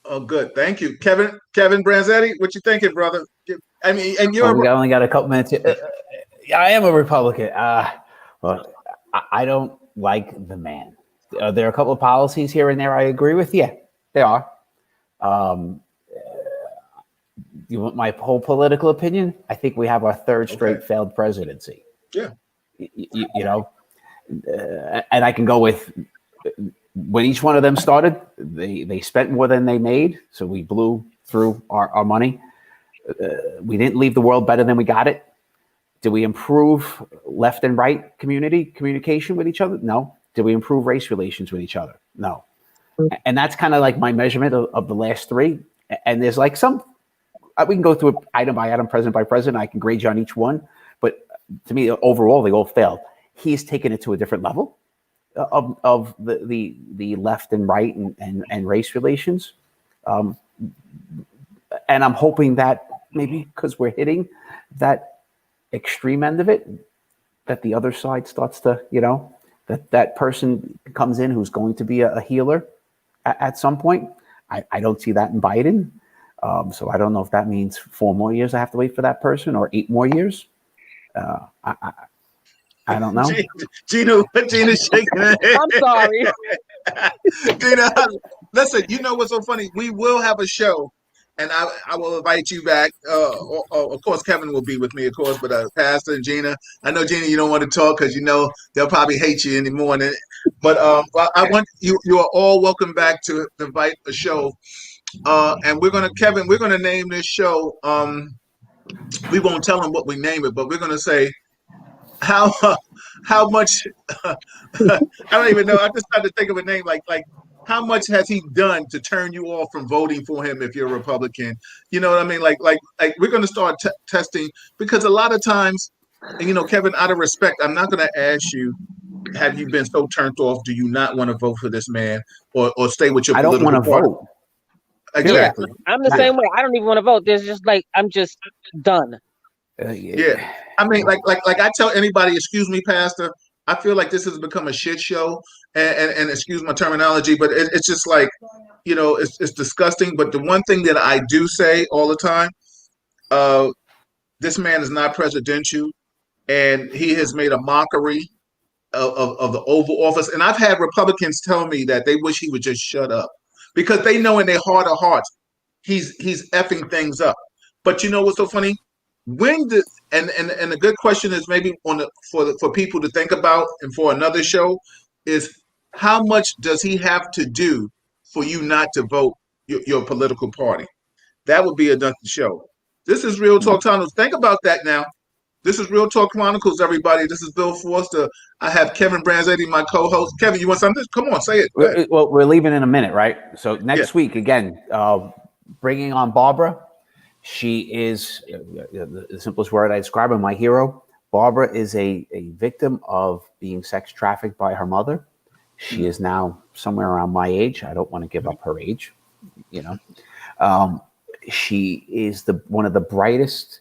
Oh, good. Thank you. Kevin Branzetti, what you thinking, brother? I mean, and we only got a couple minutes. I am a Republican. Well, I don't like the man. There are a couple of policies here and there I agree with. Yeah, they are. You want my whole political opinion? I think we have our third straight failed presidency. Yeah. And I can go with when each one of them started, they spent more than they made. So we blew through our money. We didn't leave the world better than we got it. Did we improve left and right communication with each other? No. Did we improve race relations with each other? No. And that's kind of like my measurement of the last three. And there's like we can go through it item by item, president by president. I can grade you on each one. But to me, overall, they all failed. He's taken it to a different level of the left and right and race relations. And I'm hoping that maybe because we're hitting that extreme end of it, that the other side starts to, that person comes in who's going to be a healer at some point. I don't see that in Biden. So I don't know if that means 4 more years I have to wait for that person, or 8 more years. I don't know. Gina's shaking her head. I'm sorry. Gina, listen, you know what's so funny? We will have a show, and I will invite you back. Of course, Kevin will be with me, of course, but Pastor and Gina. I know, Gina, you don't want to talk because you know they'll probably hate you anymore. But I want you. You are all welcome back to invite a show. And Kevin, we're gonna name this show. We won't tell them what we name it, but we're gonna say how how much. I don't even know. I'm just trying to think of a name like how much has he done to turn you off from voting for him if you're a Republican? You know what I mean? Like we're going to start testing, because a lot of times, and Kevin, out of respect, I'm not going to ask you, have you been so turned off? Do you not want to vote for this man, or stay with your I don't want political to party? vote. Exactly. Yeah, I'm the same way. I don't even want to vote. There's just like, I'm just done. Yeah. I mean, like I tell anybody, excuse me, Pastor, I feel like this has become a shit show, and excuse my terminology, but it's just like, it's disgusting. But the one thing that I do say all the time, this man is not presidential, and he has made a mockery of the Oval Office. And I've had Republicans tell me that they wish he would just shut up, because they know in their heart of hearts he's effing things up. But you know what's so funny? When the and the good question is, maybe for people to think about, and for another show, is how much does he have to do for you not to vote your political party? That would be another show. This is Real Talk Chronicles. Think about that now. This is Real Talk Chronicles, everybody. This is Bill Forster. I have Kevin Branzetti, my co-host. Kevin, you want something? Come on, say it. Well, we're leaving in a minute, right? So next week, again, bringing on Barbara. She is, the simplest word I describe her, my hero. Barbara is a victim of being sex trafficked by her mother. She is now somewhere around my age. I don't want to give up her age, She is one of the brightest,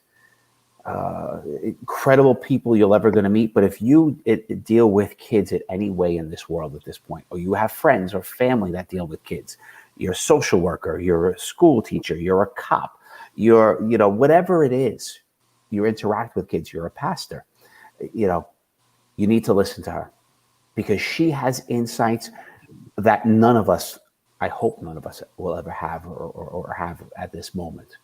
incredible people you're ever going to meet. But if you deal with kids in any way in this world at this point, or you have friends or family that deal with kids, you're a social worker, you're a school teacher, you're a cop, you're, whatever it is, you interact with kids, you're a pastor, you need to listen to her, because she has insights that none of us, I hope none of us will ever have or have at this moment.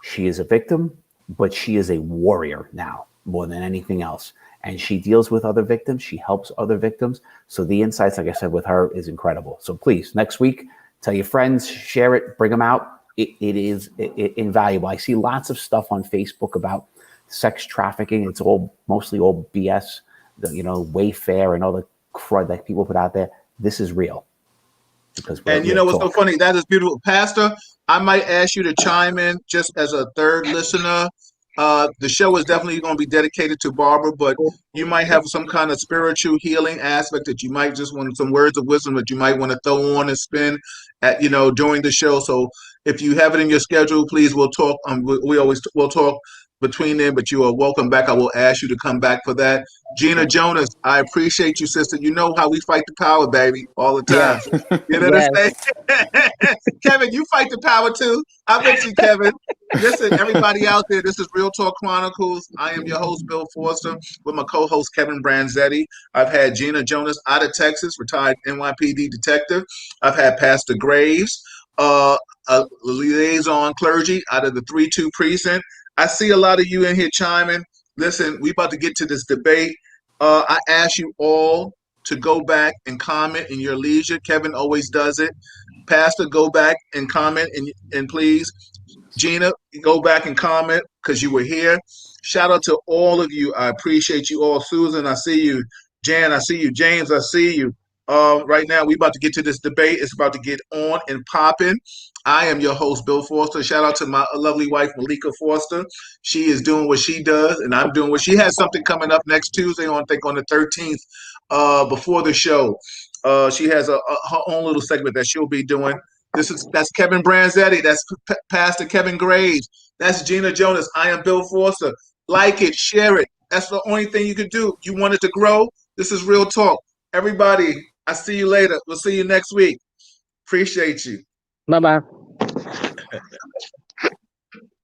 She is a victim, but she is a warrior now more than anything else. And she deals with other victims. She helps other victims. So the insights, like I said, with her is incredible. So please, next week, tell your friends, share it, bring them out. It is invaluable. I see lots of stuff on Facebook about sex trafficking. It's mostly all BS, Wayfair and all the crud that people put out there. This is real. And you know what's so funny? That is beautiful. Pastor, I might ask you to chime in just as a third listener. The show is definitely going to be dedicated to Barbara, but you might have some kind of spiritual healing aspect that you might just want, some words of wisdom that you might want to throw on and spin at, during the show. So if you have it in your schedule, please, we'll talk. We'll talk between them, but you are welcome back. I will ask you to come back for that. Gina Jonas, I appreciate you, sister. You know how we fight the power, baby, all the time. Yes. You know what I'm saying? Kevin, you fight the power too. I bet you, Kevin. Listen, everybody out there, this is Real Talk Chronicles. I am your host, Bill Forster, with my co-host, Kevin Branzetti. I've had Gina Jonas out of Texas, retired NYPD detective. I've had Pastor Graves, a liaison clergy out of the 3-2 precinct. I see a lot of you in here chiming. Listen, we about to get to this debate. I ask you all to go back and comment in your leisure. Kevin always does it. Pastor, go back and comment, and please, Gina, go back and comment because you were here. Shout out to all of you. I appreciate you all. Susan, I see you. Jan, I see you. James, I see you. Right now, we about to get to this debate. It's about to get on and popping. I am your host, Bill Forster. Shout out to my lovely wife, Malika Forster. She is doing what she does, and I'm doing what she has. Something coming up next Tuesday on, I think, on the 13th, before the show. She has her own little segment that she'll be doing. That's Kevin Branzetti. That's Pastor Kevin Graves. That's Gina Jonas. I am Bill Forster. Like it, share it. That's the only thing you can do. You want it to grow? This is Real Talk. Everybody, I see you later. We'll see you next week. Appreciate you. Bye bye.